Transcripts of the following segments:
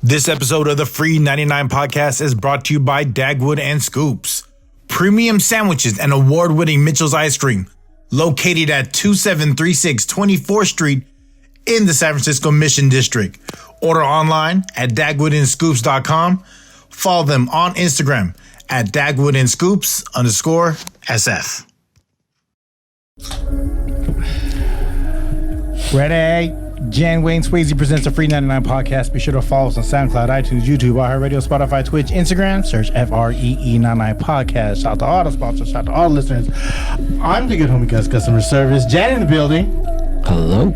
This episode of the FREE99 podcast is brought to you by Dagwood and Scoops. Premium sandwiches and award-winning Mitchell's Ice Cream, located at 2736 24th Street in the San Francisco Mission District. Order online at dagwoodandscoops.com. Follow them on Instagram at dagwoodandscoops_SF. Ready? Jan Wayne Swayze presents a FREE99 podcast. Be sure to follow us on SoundCloud, iTunes, YouTube, iHeartRadio, Spotify, Twitch, Instagram. Search FREE99 podcast. Shout out to all the sponsors. Shout out to all the listeners. I'm the good homie Gus, customer service. Jan in the building. Hello.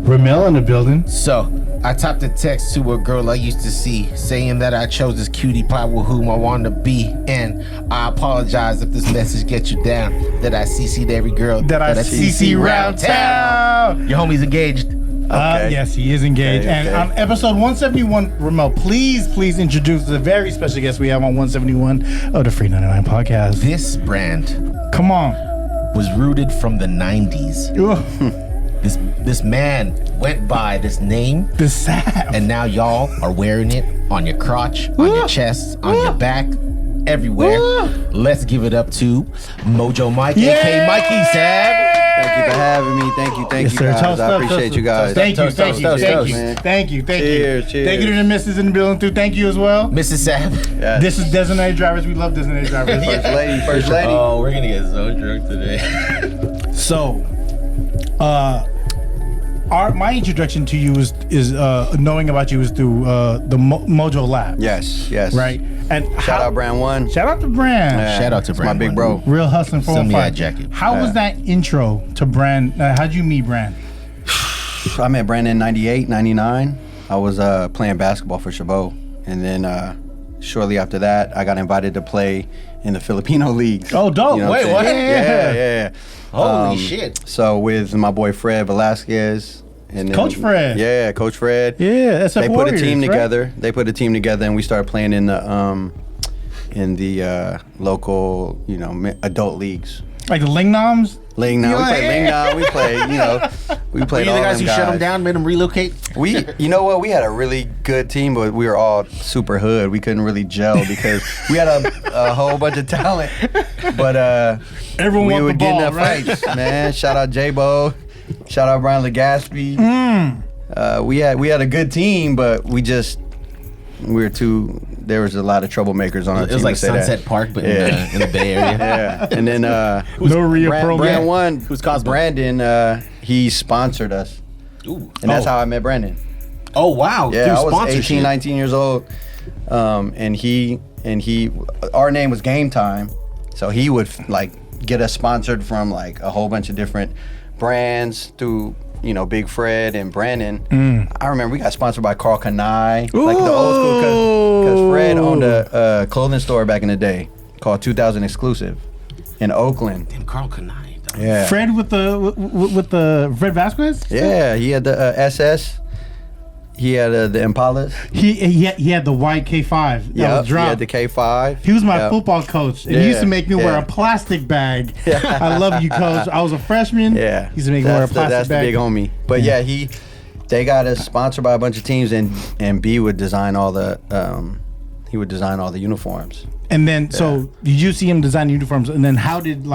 Ramel in the building. So, I typed a text to a girl I used to see saying that I chose this cutie pie with whom I wanted to be. And I apologize if this message gets you down. That I CC'd every girl That I CC round town. Your homie's engaged. Okay. Yes, he is engaged. Okay. And on episode 171, Ramel, please introduce the very special guest we have on 171 of the FREE99 podcast. This brand Come on. was rooted from the 90s. This man went by this name, The SAVS. and now y'all are wearing it on your crotch, on your chest, on your back, everywhere. Let's give it up to Mojo Mike, aka Mikey Sav. Thank you for having me. Thank you, Yes, sir. guys. Toast I up, appreciate toast you guys. up. Thank you. Man. Thank you. Cheers. Thank you to the missus in the building too. Thank you as well. Mrs. Sav. Yes. This is designated drivers. We love designated drivers. First lady. Oh, we're gonna get so drunk today. So, my introduction to you is knowing about you is through the Mojo Lab. Yes. Right. And Shout out Brand 1. Shout out to Brand. Yeah, Shout out to it's Brand my big 1. bro. Real hustling Send me 405. that jacket. How was that intro to Brand? How'd you meet Brand? I met Brandon in 98, 99. I was playing basketball for Chabot. And then shortly after that, I got invited to play in the Filipino leagues. Oh, dope. You know Wait, I'm what? saying? Yeah. Holy shit. So with my boy Fred Velasquez. And then, Coach Fred. Yeah, Coach Fred. Yeah, that's They put a team right? together. They put a team together, and we started playing in the local, adult leagues. Like the Lingnoms? We play Lingnon. We play, we Were played you all the guys them who shut them down, made them relocate? You know what? We had a really good team, but we were all super hood. We couldn't really gel because we had a whole bunch of talent. But Everyone we want would the get ball, in right? fights, man. Shout out J-Bo. Shout out Brian Legaspi. We had a good team, but there was a lot of troublemakers on our team. It was like to say that. Sunset Park, but in the Bay Area. Yeah, and then No real program. Brand 1, Who's Cosmo? Brandon, he sponsored us. Ooh. And that's how I met Brandon. Oh, wow. Yeah, Through I was sponsorship. 18, 19 years old. And our name was Game Time. So he would get us sponsored from like a whole bunch of different brands through, Big Fred and Brandon. I remember we got sponsored by Carl Kanai, like the old school, because Fred owned a clothing store back in the day called 2000 Exclusive in Oakland. Damn, Carl Kanai. Yeah. Fred with the Fred Vasquez? Yeah, he had the SS. He had the Impalas. He had the white K5 that was He had dropped. the K5. He was my Yep. football coach, and he used to make me wear Yeah. a plastic bag. I love you, coach. I was a freshman. Yeah, He used to make me wear a plastic that's bag. the big homie. But they got us sponsored by a bunch of teams, and B would design all the uniforms. And then, so did you see him design uniforms? And then, how did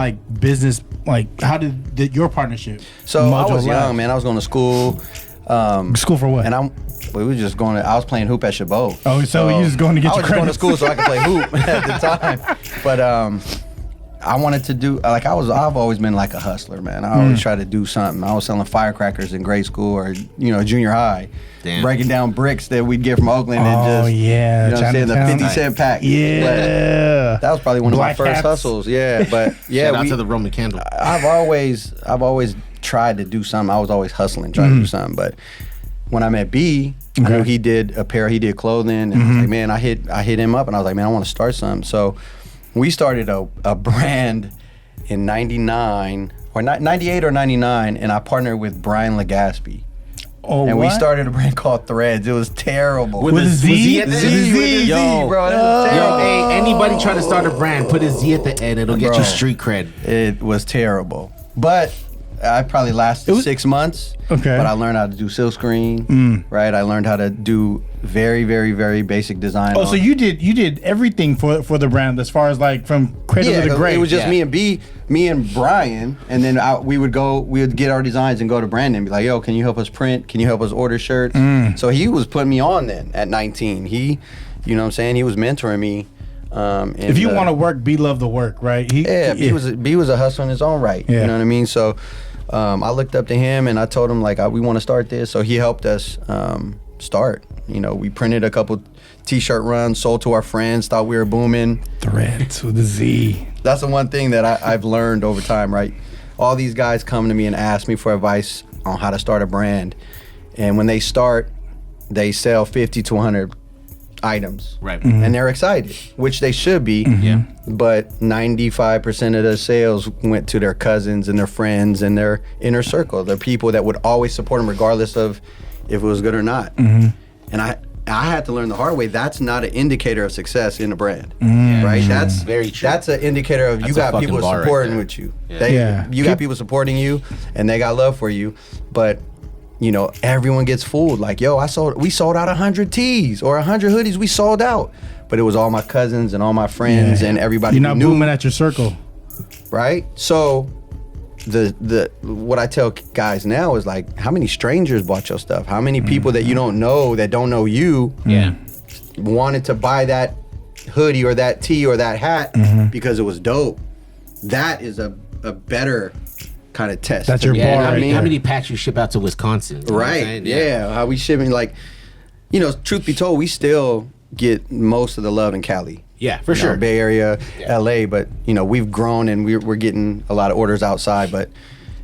how did your partnership? So I Mojo was Lab? young, man. I was going to school. School for what? And we was just going. I was playing hoop at Chabot. Oh, so you just going to get I your was just going to credits. school so I could play hoop at the time. But I wanted to do I've always been like a hustler, man. I always tried to do something. I was selling firecrackers in grade school or junior high, breaking down bricks that we'd get from Oakland and just yeah, you know what I'm saying, the Chinatown. 50-cent pack. Yeah. But that was probably one of my Black first hats. hustles. Yeah, but yeah, Shout out to the Roman candle. I've always tried to do something. I was always hustling, trying to do something. But when I met B, I knew he did apparel, and I was like, man, I hit him up, and I was like, man, I want to start something. So we started a brand in 99 or 98 or 99, and I partnered with Brian Legaspi. Oh, And we what? started a brand called Threads. It was terrible. With a Z at the Z, end? with a Z, Yo. bro. That was terrible. Hey, anybody try to start a brand, put a Z at the end. It'll get Bro. you street cred. It was terrible. But I probably lasted 6 months. Okay. But I learned how to do silk screen. Right. I learned how to do very, very, very basic design. Oh, so you did everything for the brand as far as like from cradle to the grave. It was just me and Brian, and then we would get our designs and go to Brandon and be like, yo, can you help us print? Can you help us order shirts? So he was putting me on then at 19. He, you know what I'm saying? He was mentoring me. If you want to work, B love the work, right? B was a hustler in his own right. Yeah. You know what I mean? So I looked up to him and I told him like we want to start this. So he helped us start. You know, we printed a couple t-shirt runs, sold to our friends, thought we were booming. Threads with a Z. That's the one thing that I've learned over time, right? All these guys come to me and ask me for advice on how to start a brand. And when they start, they sell 50 to 100 items. Right. And they're excited, which they should be. Yeah. But 95% of the sales went to their cousins and their friends and their inner circle. They're people that would always support them regardless of if it was good or not. And I had to learn the hard way. That's not an indicator of success in a brand, right? That's very true. That's an indicator of you That's a got people fucking bar supporting right with you. Yeah. You got people supporting you, and they got love for you. But you know, everyone gets fooled. Like, yo, we sold out 100 tees or 100 hoodies. We sold out, but it was all my cousins and all my friends and everybody. You're not knew, booming at your circle, right? So the what I tell guys now is like, how many strangers bought your stuff? How many people that you don't know that don't know you wanted to buy that hoodie or that tee or that hat because it was dope? That is a better kind of test. That's your bar. Yeah, Right how many packs you ship out to Wisconsin? You know what I'm Right. saying? Yeah. How we shipping, like, you know, truth be told, we still get most of the love in Cali. Yeah, for You know, sure. Bay Area, LA, but you know, we've grown and we're getting a lot of orders outside. But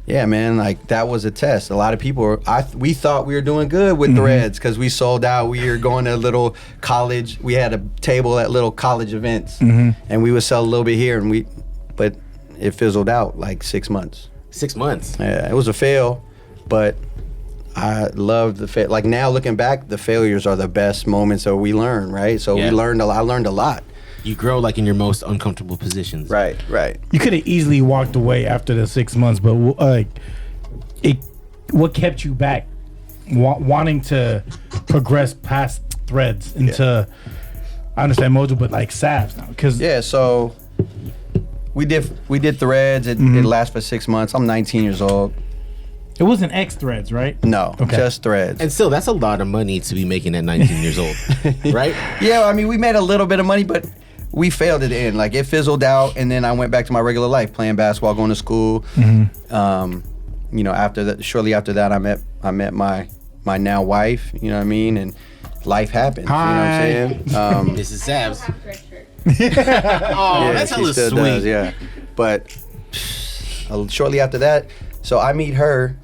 yeah, man, like that was a test. A lot of people, we thought we were doing good with threads because we sold out. We were going to little college. We had a table at little college events, and we would sell a little bit here, but it fizzled out like 6 months. 6 months. Yeah, it was a fail, but I love the fail. Like now looking back, the failures are the best moments that we learn, right? So Yeah. I learned a lot. You grow like in your most uncomfortable positions. Right. You could have easily walked away after the 6 months, but what kept you back, wanting to progress past threads into? I understand Mojo, but like SAVS now, because Yeah, so we did threads. It lasted for 6 months. I'm 19 years old. it wasn't X threads, right? No, Okay. just threads. And still, that's a lot of money to be making at 19 years old, right? Yeah, I mean, we made a little bit of money, but we failed at the end. Like it fizzled out, and then I went back to my regular life, playing basketball, going to school. You know, shortly after that, I met my now wife. You know what I mean, and life happened. Hi. You know what I'm saying? This is SAVS. Oh, Yeah, that's she hella still sweet. does, yeah. But shortly after that, so I meet her.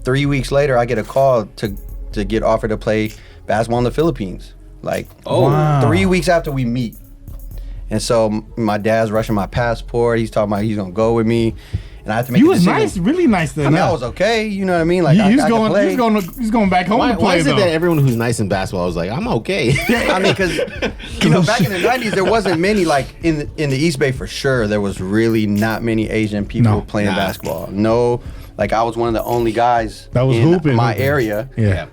3 weeks later, I get a call to get offered to play basketball in the Philippines. Like, Wow. 3 weeks after we meet. And so my dad's rushing my passport. He's talking about he's gonna go with me, and I have to make You a was decision. nice, really nice. I mean, I was okay. You know what I mean? Like, I could play. He's going back home to play. Why is it though. that everyone who's nice in basketball is like, I'm okay? I mean, because you know, back in the '90s, there wasn't many like in the East Bay for sure. There was really not many Asian people playing basketball. No, like I was one of the only guys That was in hooping. my area. Yeah.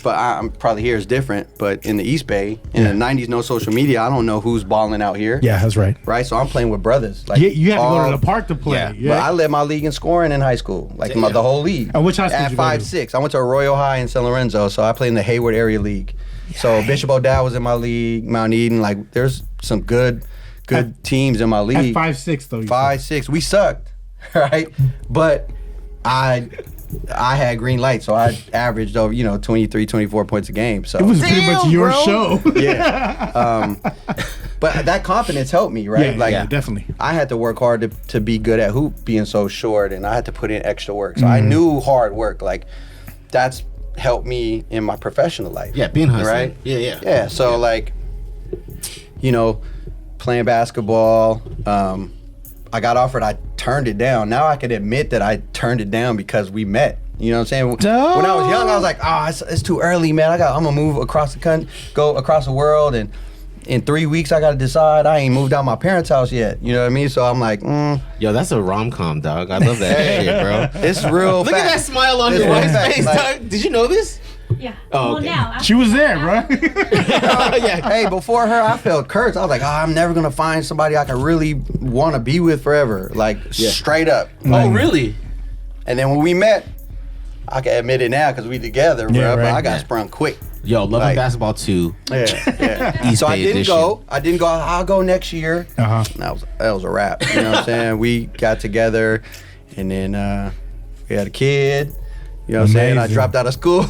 But I'm probably here is different. But in the East Bay, in the '90s, no social media. I don't know who's balling out here. Yeah, that's right. Right. So I'm playing with brothers. Like You had to go all- to the park to play. Yeah. Yeah. But I led my league in scoring in high school, like the whole league. And which high school At did you go to? 5'6", I went to Arroyo High in San Lorenzo, so I played in the Hayward area league. So Bishop O'Dowd was in my league, Mount Eden. Like there's some good teams in my At league. 5'6" though. you said. 5'6", we sucked, right? But I had green light, so I averaged over 23, 24 points a game. So It was pretty much your bro. show. Yeah. But that confidence helped me, right? Yeah, definitely. I had to work hard to be good at hoop, being so short, and I had to put in extra work. So I knew hard work. Like that's helped me in my professional life. Yeah, being hustling. Right? Yeah. Yeah. So like, playing basketball. I got offered. I turned it down. Now I can admit that I turned it down because we met. You know what I'm saying? When I was young, I was like, it's too early, man. I'm gonna move across the country, go across the world, and in 3 weeks I gotta decide. I ain't moved out my parents' house yet. You know what I mean? So I'm like, Yo, that's a rom-com, dog. I love that shit, bro. it's real. Look at that smile on It's your real wife's fact, face, like- dog. Did you know this? Yeah. Oh, Well, okay. now She was there, bro. Yeah. Hey, before her, I felt cursed. I was like, I'm never gonna find somebody I can really want to be with forever. Like straight up. Oh, really? And then when we met, I can admit it now because we together, bro. Yeah, But right. I got sprung quick. Yo, Love Like- and Basketball 2. Yeah. East So I Bay didn't edition. go. I'll go next year. Uh-huh. That was a wrap. You know what I'm saying? We got together, and then we had a kid. You know what I'm saying? I Amazing. dropped out of school,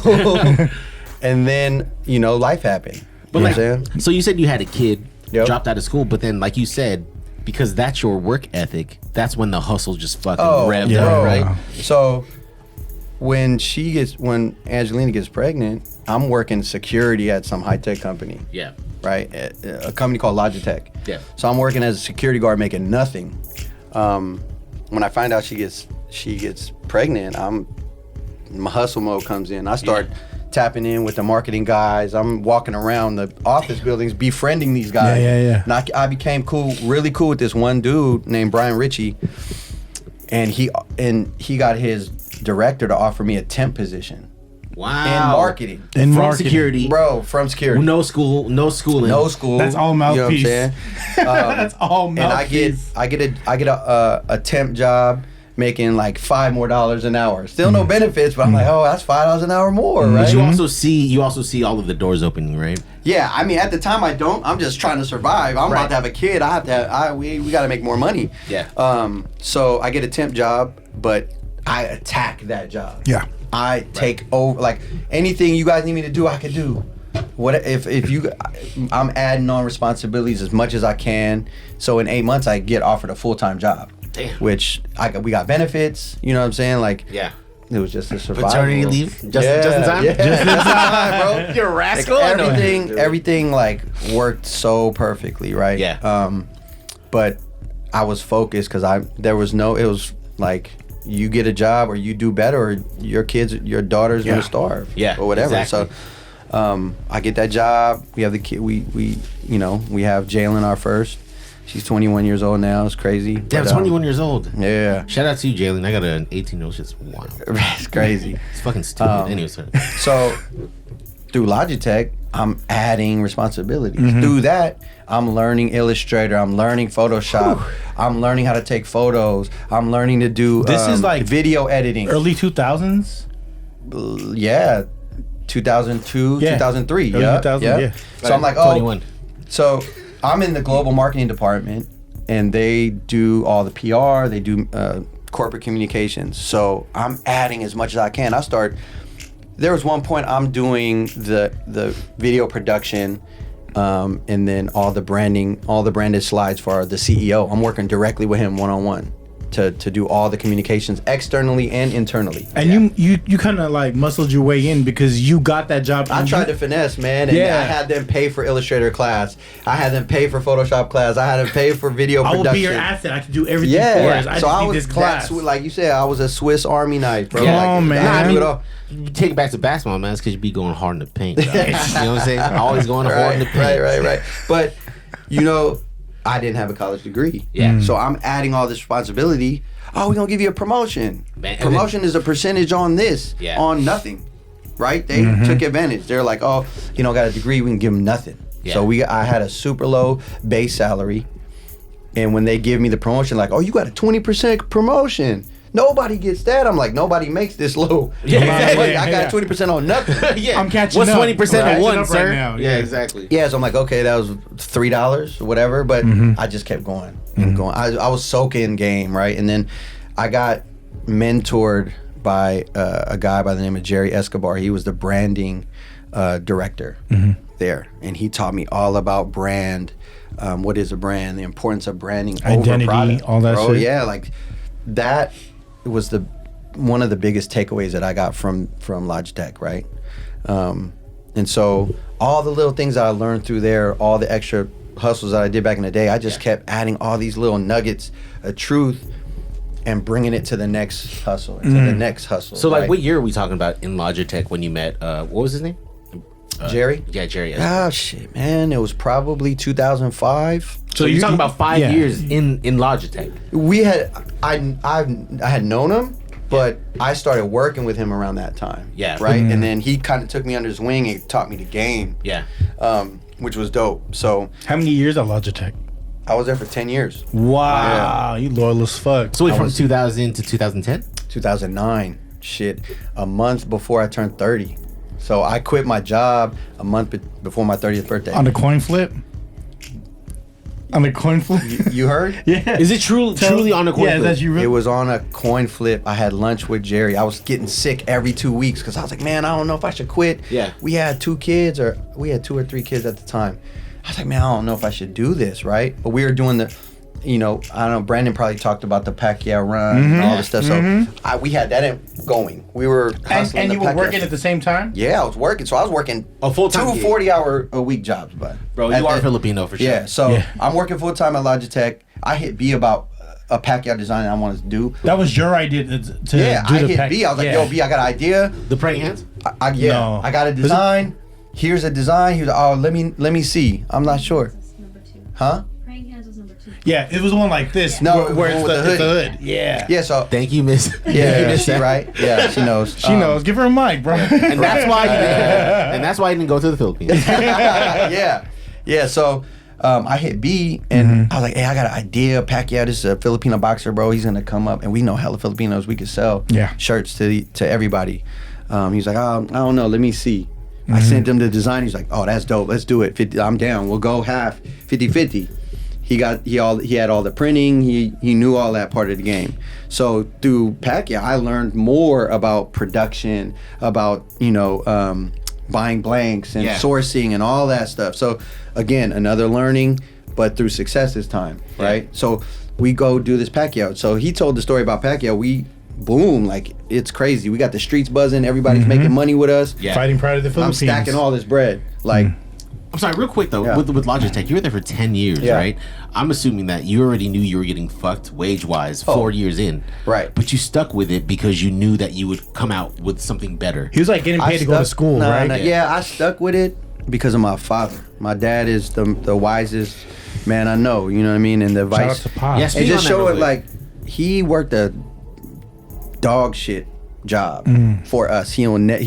and then life happened. But You know like, what I'm saying? so you said you had a kid, Yep. dropped out of school, but then like you said, because that's your work ethic, that's when the hustle just fucking revved yeah. up, right? So when Angelina gets pregnant, I'm working security at some high tech company. Yeah. Right, a company called Logitech. Yeah. So I'm working as a security guard, making nothing. When I find out she gets pregnant, my hustle mode comes in. I start tapping in with the marketing guys. I'm walking around the office buildings, befriending these guys. Yeah. And I became really cool with this one dude named Brian Ritchie, and he got his director to offer me a temp position Wow. in marketing. In From marketing. security. Bro, from security. No school, no schooling. No school. That's all mouthpiece. You know what I'm saying? That's all And I get a temp job making like $5 more an hour. Still no benefits, but I'm like, oh, that's $5 an hour more, right? But you also see all of the doors opening, right? Yeah, I mean, at the time I don't. I'm just trying to survive. I'm about to have a kid. We got to make more money. Yeah. So I get a temp job, but I attack that job. Yeah. I take over, like anything you guys need me to do, I can do. What if you? I'm adding on responsibilities as much as I can. So in 8 months, I get offered a full-time job. Damn. Which we got benefits. You know what I'm saying? Like Yeah. it was just a survival. Paternity leave? Just in time? Yeah. Just in time, bro. You're a rascal. I know. Everything like worked so perfectly, right? Yeah. But I was focused because it was like you get a job or you do better or your daughter's gonna starve. Yeah, Or whatever. exactly. So I get that job. We have the kid. We have Jalen, our first. She's 21 years old now. It's crazy. Damn, But, 21 years old. Yeah. Shout out to you, Jalen. I got an 18-year-old. Shit's wild. It's crazy. It's fucking stupid. Anyway, sorry. So through Logitech, I'm adding responsibilities. Mm-hmm. Through that, I'm learning Illustrator. I'm learning Photoshop. I'm learning how to take photos. I'm learning to do This is like video editing. Early 2000s? Yeah, 2002, Yeah. 2003. Early Yeah, 2000s, yeah. So I'm like, 21. So I'm in the global marketing department, and they do all the PR. They do corporate communications. So I'm adding as much as I can. There was one point I'm doing the video production, and then all the branded slides for the CEO. I'm working directly with him one-on-one to do all the communications externally and internally. And you kind of like muscled your way in because you got that job. I tried to finesse, man, and Yeah. I had them pay for Illustrator class. I had them pay for Photoshop class. I had them pay for video I production. will be your asset. I can do everything for Yeah, us. I so just I need was this class. like you said, I was a Swiss Army knife, bro. Come Like, on, man. I Nah, I do mean- it all. You take it back to basketball, man. It's because you be going hard in the paint. Dog. You know what I'm saying? Always going hard in the paint. Right. But I didn't have a college degree. Yeah. So I'm adding all this responsibility. Oh, we're gonna give you a promotion. Man, and Promotion is a percentage on this, Yeah. on nothing. Right? They took advantage. They're like, oh, got a degree, we can give them nothing. Yeah. So I had a super low base salary. And when they give me the promotion, like, oh, you got a 20% promotion. Nobody gets that. I'm like, nobody makes this low. Yeah, exactly. I got 20% on nothing. Yeah. I'm catching What's up. 20% Catching of one, up sir? right now, Yeah, yeah. exactly. Yeah, so I'm like, okay, that was $3 or whatever, but I just kept going and going. I was soaking game, right? And then I got mentored by a guy by the name of Jerry Escobar. He was the branding director there, and he taught me all about brand. What is a brand? The importance of branding, Identity, over product, all that bro. shit. Yeah, like that was one of the biggest takeaways that I got from Logitech, right? And so all the little things that I learned through there, all the extra hustles that I did back in the day, I just kept adding all these little nuggets of truth and bringing it to the next hustle, and to the next hustle. So, like, right? what year are we talking about in Logitech when you met, what was his name? Jerry? Yeah, Jerry. Oh shit, man! It was probably 2005. So you're talking about 5 years in Logitech. We had I had known him, but I started working with him around that time. Yeah. Right. And then he kind of took me under his wing and taught me the game. Yeah. Which was dope. So How many years at Logitech? I was there for 10 years. Wow, you loyal as fuck. So wait, from 2000 to 2010? 2009. Shit, a month before I turned 30. So I quit my job a month before my 30th birthday. On the coin flip? On the coin flip? You heard? Yeah. Is it truly on a coin Yeah, flip? that's you. It was on a coin flip. I had lunch with Jerry. I was getting sick every 2 weeks because I was like, man, I don't know if I should quit. Yeah. We had 2 kids, or we had 2 or 3 kids at the time. I was like, man, I don't know if I should do this, right? But we were doing the, I don't know, Brandon probably talked about the Pacquiao run and all this stuff. So we had that going. We were hustling. And you were working at the same time? Yeah, I was working. So I was working A full-time 2 gig. 40-hour-a-week jobs, bud. Bro, you are Filipino for sure. Yeah, so I'm working full-time at Logitech. I hit B about a Pacquiao design I wanted to do. That was your idea to Yeah, do I the hit B. I was like, yo, B, I got an idea. The praying hands? I No. got a design. Here's a design. He was like, oh, let me see. I'm not sure. Number 2. Huh? Praying hands was number 2. Yeah, it was the one like this. No, where it it's was the, the it's the hoodie. hood. Yeah. Yeah, so Thank you, Miss. yeah, Miss she right. Yeah, she knows. She knows. Give her a mic, bro. And that's why and that's why I didn't go to the Philippines. yeah. So I hit B, and I was like, hey, I got an idea. Pacquiao, this is a Filipino boxer, bro. He's gonna come up, and we know hella Filipinos. We could sell shirts to everybody. He's like, oh, I don't know. Let me see. I sent him the design. He's like, oh, that's dope. Let's do it. 50, I'm down. We'll go half, 50-50. He had all the printing. He knew all that part of the game. So through Pacquiao, I learned more about production, about buying blanks and sourcing and all that stuff. So again, another learning, but through success this time, right? So we go do this Pacquiao. So he told the story about Pacquiao. Boom, like it's crazy. We got the streets buzzing. Everybody's making money with us. Yeah. Fighting Pride of the I'm Philippines. stacking all this bread. Like, I'm sorry, real quick though, Yeah. with Logitech, you were there for 10 years, Yeah. right? I'm assuming that you already knew you were getting fucked wage-wise 4 years in. Right. But you stuck with it because you knew that you would come out with something better. He was like getting paid to go to school, right? Yeah, I stuck with it because of my father. My dad is the wisest man I know. You know what I mean? And the Shout out advice. to Pop. Yes. And Speak just on that show real it quick. like he worked a dog shit job for us. He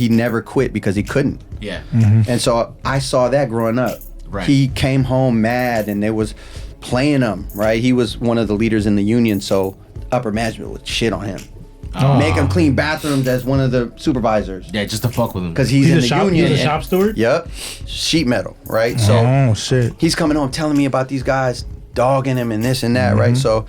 never quit because he couldn't. Yeah. And so I saw that growing up. Right. He came home mad and it was playing him, right? He was one of the leaders in the union, so upper management would shit on him. Make him clean bathrooms as one of the supervisors. Yeah, just to fuck with him. Because he's in a the shop, union. he's a shop steward? Yep. Sheet metal, right? So Oh, shit. he's coming home telling me about these guys dogging him and this and that, right? So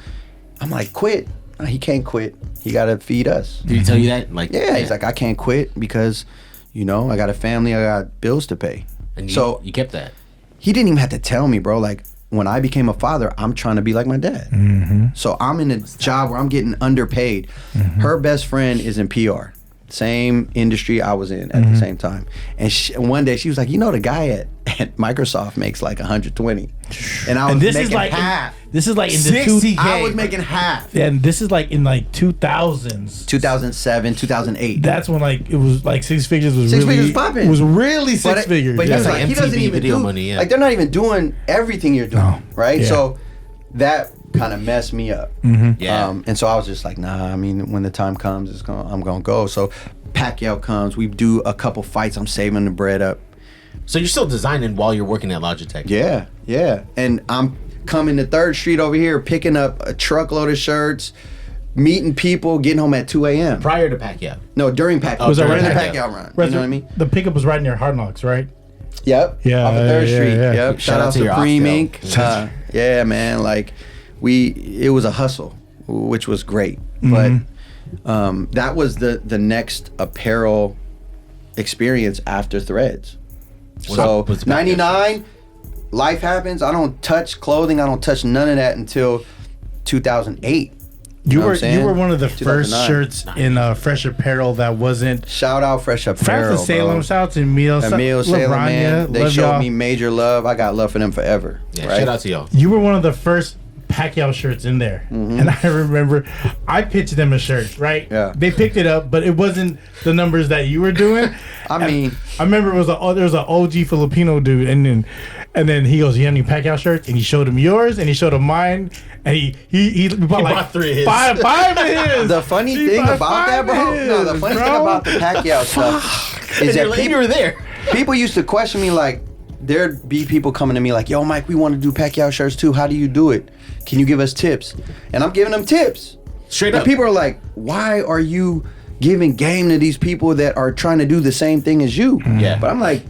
I'm like, quit. He can't quit. He got to feed us. Did he tell you that? Like, Yeah, he's like, I can't quit because, I got a family, I got bills to pay. and so you kept that. he didn't even have to tell me, bro. Like, when I became a father, I'm trying to be like my dad. So I'm in a job where I'm getting underpaid. Her best friend is in PR. Same industry I was in at the same time. And one day she was like, the guy at Microsoft makes like 120. And I was making half. This is like in the 60K. I was making half. and this is like in like 2000s. 2007, 2008. That's when like it was like six figures was Six really figures popping. It was really six figures. But yeah. he was like like, he MTV doesn't even video do money, yeah. like they're not even doing everything you're doing, No. right? Yeah. So that kind of messed me up. Yeah. And so I was just like, nah. I mean, when the time comes, I'm gonna go. So Pacquiao comes, we do a couple fights. I'm saving the bread up. So you're still designing while you're working at Logitech. Yeah. And I'm coming to 3rd Street over here, picking up a truckload of shirts, meeting people, getting home at 2 a.m. Prior to Pacquiao. No, during Pacquiao. Was that during the right? Pacquiao run. Right, You know what I mean? The pickup was right near Hard Knocks, right? Yep. Yeah, Off of 3rd yeah, Street. yeah. Yep. Shout out to your Supreme Oxtail. Inc. Yeah, man. Like it was a hustle, which was great. But that was the next apparel experience after Threads. So was the 99, life happens. I don't touch clothing. I don't touch none of that until 2008. You know what I'm were saying? one of the first 2009. shirts in Fresh Apparel that wasn't. Shout out Fresh Apparel. Shout out to Salem, bro. shout out to Emil, Emil, Salem, man. They love showed y'all. me major love. I got love for them forever. Yeah, right? shout out to y'all. You were one of the first Pacquiao shirts in there, and I remember I pitched them a shirt. Right? Yeah. They picked it up, but it wasn't the numbers that you were doing. I mean, I remember there was an OG Filipino dude, and then he goes, "You have any Pacquiao shirts?" And he showed him yours, and he showed him mine, and he bought like bought 3 of his. five of his. the funny He thing bought about that, 5 bro. of his, No, the funny thing bro. about the Pacquiao stuff is that you were there. people used to question me like, there'd be people coming to me like, "Yo, Mike, we want to do Pacquiao shirts too. How do you do it? Can you give us tips?" And I'm giving them tips. Straight And up. people are like, "Why are you giving game to these people that are trying to do the same thing as you?" Yeah. But I'm like,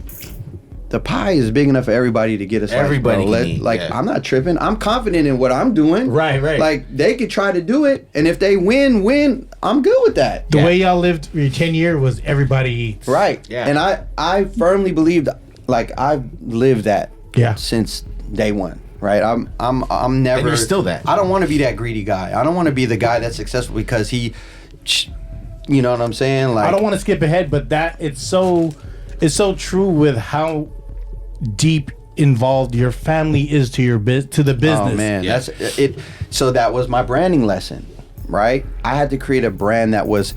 the pie is big enough for everybody to get a slice. Everybody bro. can eat, Like, yeah. I'm not tripping. I'm confident in what I'm doing. Right. Like, they could try to do it, and if they win, I'm good with that. The way y'all lived your 10 year was everybody eats. Right. Yeah. And I firmly believe, like, I've lived that. Yeah. Since day one. Right. I'm never. And you're still that. I don't want to be that greedy guy. I don't want to be the guy that's successful because he, you know what I'm saying? Like, I don't want to skip ahead, but that it's so true with how deep involved your family is to your to the business. Oh man, Yeah. that's it. So that was my branding lesson, right? I had to create a brand that was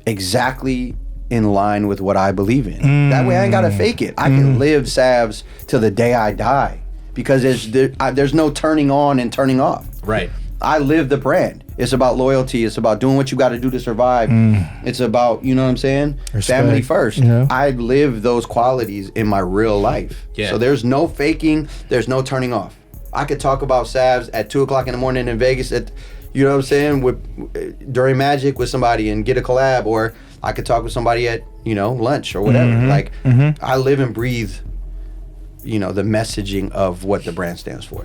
exactly in line with what I believe in. That way, I ain't gotta fake it. I can live SAVS till the day I die because there's no turning on and turning off. Right. I live the brand. It's about loyalty. It's about doing what you got to do to survive. It's about, you know what I'm saying? Respect, Family first. yeah. I live those qualities in my real life. Yeah. So there's no faking. There's no turning off. I could talk about SAVS at 2:00 in the morning in Vegas at, you know what I'm saying, during Magic with somebody and get a collab, or I could talk with somebody at, lunch or whatever. Like, I live and breathe, the messaging of what the brand stands for.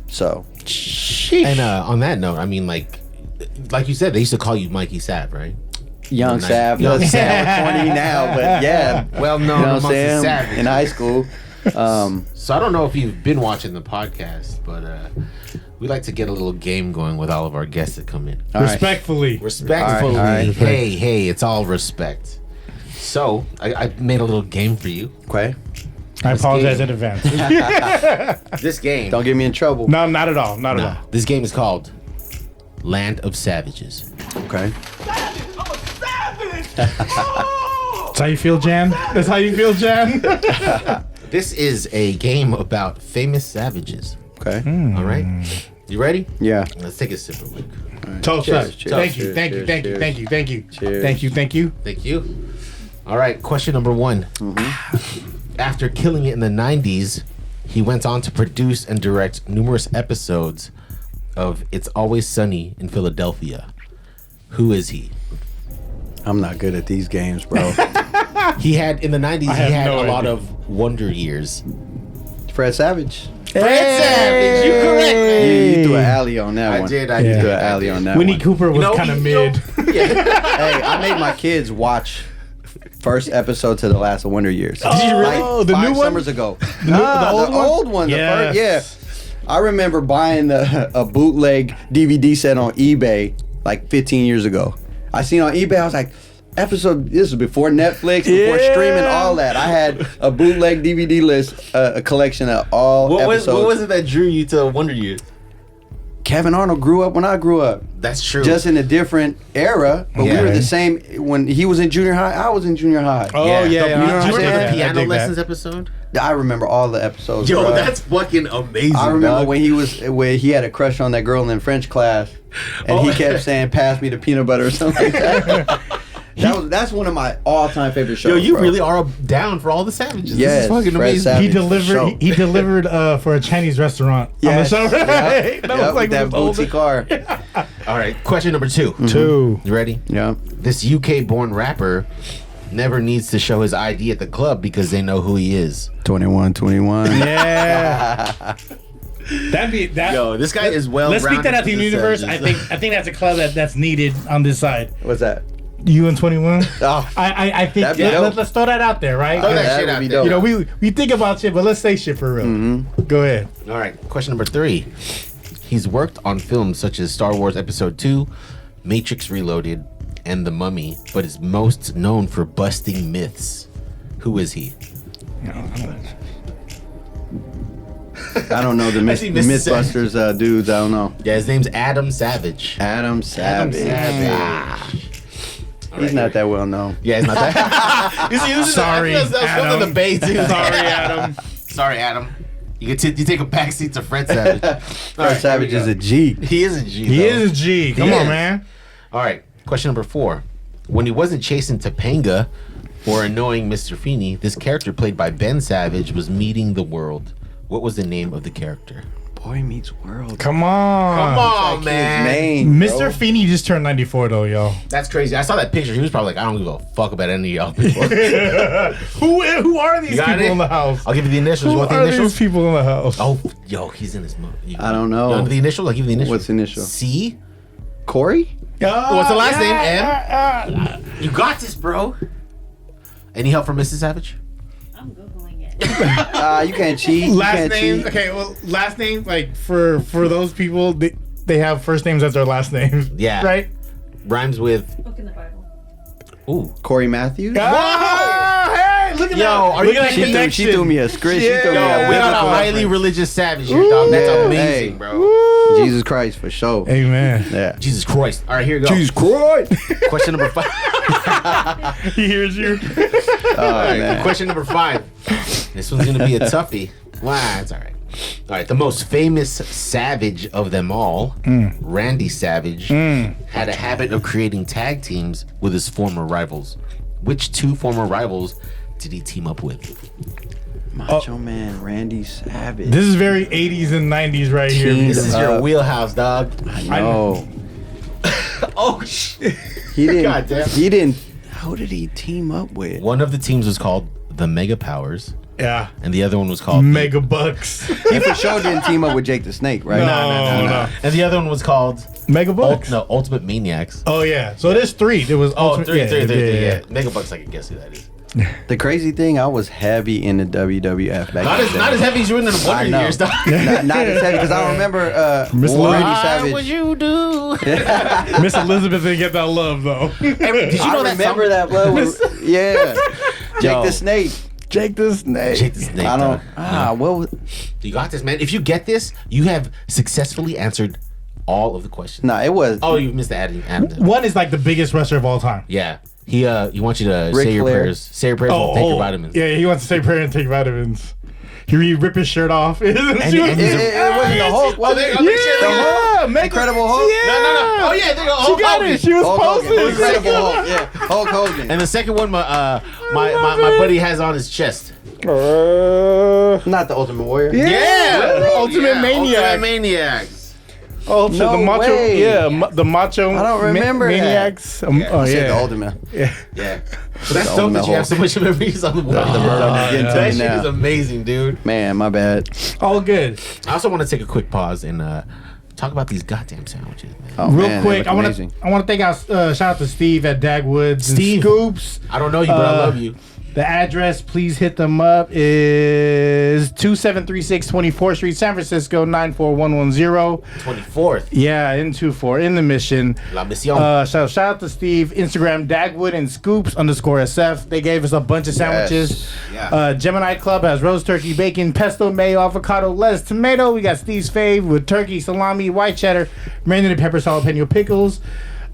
So, And on that note, I mean, like you said, they used to call you Mikey Sav, right? young Nice. Sav, Young Sav 20 now, but yeah. Well known You know what I'm amongst the saying? savages. In high school. So I don't know if you've been watching the podcast, but we like to get a little game going with all of our guests that come in. All right. Respectfully. Respectfully, All right. hey, it's all respect. So I made a little game for you. Okay. I apologize game. in advance. This game, Don't get me in trouble. No, not at all. Not at all. this game is called Land of Savages. Okay. That's how you feel, Jan? That's how you feel, Jan? This is a game about famous savages. Okay. All right, you ready? Yeah. Let's take a sip real quick. Toast Cheers, up. cheers, Thank you, cheers, thank you, cheers, thank you, cheers. thank you, thank you. Cheers. Thank you, thank you. Thank you. All right, question number 1. After killing it in the 90s, he went on to produce and direct numerous episodes of It's Always Sunny in Philadelphia. Who is he? I'm not good at these games, bro. He had, in the 90s, he have had no a lot idea. of wonder years. Fred Savage. Fred Savage, you correct, man. You threw an alley on that I one. did, You did, threw an I alley did. on that Winnie one. Cooper was No, kind of you mid. Hey, I made my kids watch first episode to the last of Wonder Years. Did you really? Like The 5 new one? summers ago. the old one? The Yes. first, yeah. I remember buying a bootleg DVD set on eBay like 15 years ago. I seen it on eBay. I was like, this is before Netflix, before Yeah. streaming, all that. I had a bootleg DVD list, a collection of all episodes. What was it that drew you to Wonder Years? Kevin Arnold grew up when I grew up. That's true. Just in a different era, but Yeah. we were the same. When he was in junior high, I was in junior high. Oh, yeah. You know what I'm Do you remember saying? the I piano dig that. lessons episode? I remember all the episodes. Yo, bro. that's fucking amazing. I remember dog. when he had a crush on that girl in French class, and he kept saying, "Pass me the peanut butter" or something like that. That's one of my all-time favorite shows. Yo, you bro. really are down for all the savages. Yes, This is fucking Fred amazing. Savage. He Show. delivered. He delivered for a Chinese restaurant Yes. on the show. Right? Yep. That Yep, was like that when he was bootsy older. car. All right, question number 2. 2. You ready? Yeah. This UK-born rapper never needs to show his ID at the club because they know who he is. 21. Yeah. That'd be that. Yo, this guy is well. Let's speak that out to the universe. I think that's a club that's needed on this side. What's that? You and 21. Oh, I think That'd be dope. let's throw that out there, right? Throw that that shit would out be there. dope. You know, we think about shit, but let's say shit for real. Go ahead. All right, question number 3. He's worked on films such as Star Wars Episode 2, Matrix Reloaded, and The Mummy, but is most known for busting myths. Who is he? I don't know the see Mrs. Mythbusters dudes. I don't know. Yeah, his name's Adam Savage. Adam Savage. He's not that well known. Yeah, he's not that. You see, this is Sorry, that was one of Adam. the debates. Sorry, Adam. Sorry, Adam. You take a backseat to Fred Savage. Fred Savage is a G. He is a G. He though. is a G. Come on, man. All right. Question number 4. When he wasn't chasing Topanga or annoying Mr. Feeney, this character played by Ben Savage was meeting the world. What was the name of the character? Boy Meets World. Come on. Come on, man. Name, Mr. Feeney just turned 94 though, yo. That's crazy. I saw that picture. He was probably like, I don't give a fuck about any of y'all people. Who are these You got people it? in the house? I'll give you the initials. You Who want the are initials? these people in the house? Oh, yo, he's in his movie. I don't know. You want the initials? I'll give you the initials. What's the initial? C? Corey? What's the last name? M? You got this, bro. Any help from Mrs. Savage? I'm Googling it. You can't cheat. Last you can't name. cheat. Okay, well, last name, like for those people, they have first names as their last names. Yeah. Right? Rhymes with. Book in the Bible. Ooh. Corey Matthews? Hey, look at Yo, that. are Look you at that kidding me? She threw me a script. She threw me Yo, a we got a biblical highly reference. religious Savage here, dog. That's Yeah, amazing, hey. bro. Jesus Christ, for sure. Amen. Yeah. Jesus Christ. All right, here you go. Jesus Christ. Question number 5. He hears you. Oh, man. Question number 5. This one's gonna be a toughie. Wow, it's all right. All right, the most famous Savage of them all, Randy Savage, had a habit of creating tag teams with his former rivals. Which 2 former rivals did he team up with? Macho Man Randy Savage. This is very 80s and 90s right here. Team. This is your wheelhouse, dog. No. Oh shit! He didn't. Goddamn. He didn't. Who did he team up with? One of the teams was called the Mega Powers, Yeah. and the other one was called Mega Bucks. He for sure didn't team up with Jake the Snake, right? No. and the other one was called Mega Bucks. Ultimate Maniacs. Oh yeah. So there's 3. There was Oh, Ultimate- three. Mega Bucks, I can guess who that is. The crazy thing, I was heavy in the WWF back Not then. as heavy as you were in the I Wonder know. Years, dog. not as heavy because I remember Miss Randy Why Savage. What you do? Miss Elizabeth didn't get that love though. Did you know I that remember song? that blood. Yeah, Jake Yo. the Snake. Jake the Snake. Jake the Snake, I don't. dog. What was? You got this, man. If you get this, you have successfully answered all of the questions. Nah, it was. Oh, you missed the Adam. One is like the biggest wrestler of all time. Yeah. He wants you to Ric say your Flair. prayers. Say your prayers and take your vitamins. Yeah, he wants to say prayer and take vitamins. He rip his shirt off. and It wasn't the Hulk. Was it? Yeah, The Incredible Hulk. Yeah. Oh yeah, there you go. She Hulk got Hogan. it. She was Hulk Hogan. posting. Incredible Hulk. Yeah, Hulk Hogan. And the second one, my buddy has on his chest. Not the Ultimate Warrior. Yeah. Ultimate Maniac. Ultimate Maniacs. Oh, No the macho. way. Yeah, the macho. I don't remember that. Maniacs. Oh I said the yeah. Ultimate. Yeah. But that's The dope that Ultimate you have so Hulk. much memories on the board. Getting to That me shit now. is amazing, dude. Man, my bad. All good. I also want to take a quick pause and talk about these goddamn sandwiches, man. Oh, Real man, quick, they look amazing. I want to thank shout out to Steve at Dagwoods Steve. and Scoops. I don't know you, but I love you. The address, please hit them up, is 2736 24th Street, San Francisco, 94110. 24th. Yeah, in 24, in the Mission. La Mission. Shout out to Steve. Instagram, Dagwood and Scoops _SF. They gave us a bunch of sandwiches. Yes. Yeah. Gemini Club has roast turkey, bacon, pesto, mayo, avocado, lettuce, tomato. We got Steve's fave with turkey, salami, white cheddar, marinated peppers, jalapeno pickles. We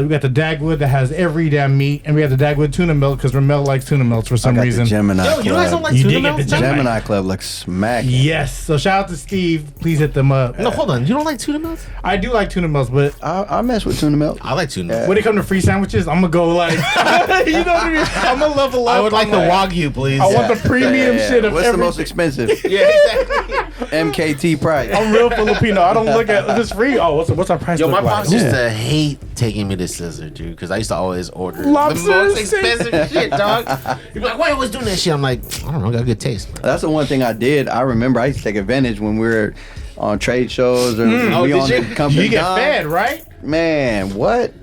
got the Dagwood that has every damn meat, and we have the Dagwood tuna milk because Ramel likes tuna milks for I some got reason. the Gemini Yo, you guys don't Club. like You tuna did get melts? the Gemini Club looks smack. Yes. So shout out to Steve. Please hit them up. No, hold on. You don't like tuna melts? I do like tuna melts, but I mess with tuna milk. I like tuna melts. when it comes to free sandwiches, I'm gonna go like, you know what I mean? I'm gonna level up. I would like I'm the Wagyu, please. I want the premium shit of What's the most everything. expensive? Yeah, exactly. MKT price. I'm real Filipino. I don't look at this free. Oh, what's our price? Yo, look my like? pops used to hate taking me to Scissor, dude, because I used to always order Lobster the most steak. expensive shit, dog. You'd be like, why are you always doing that shit? I'm like, I don't know, got a good taste, bro. That's the one thing I did. I remember I used to take advantage when we were on trade shows or Oh, we did on you? the company. You get dime. fed, right? Man, what?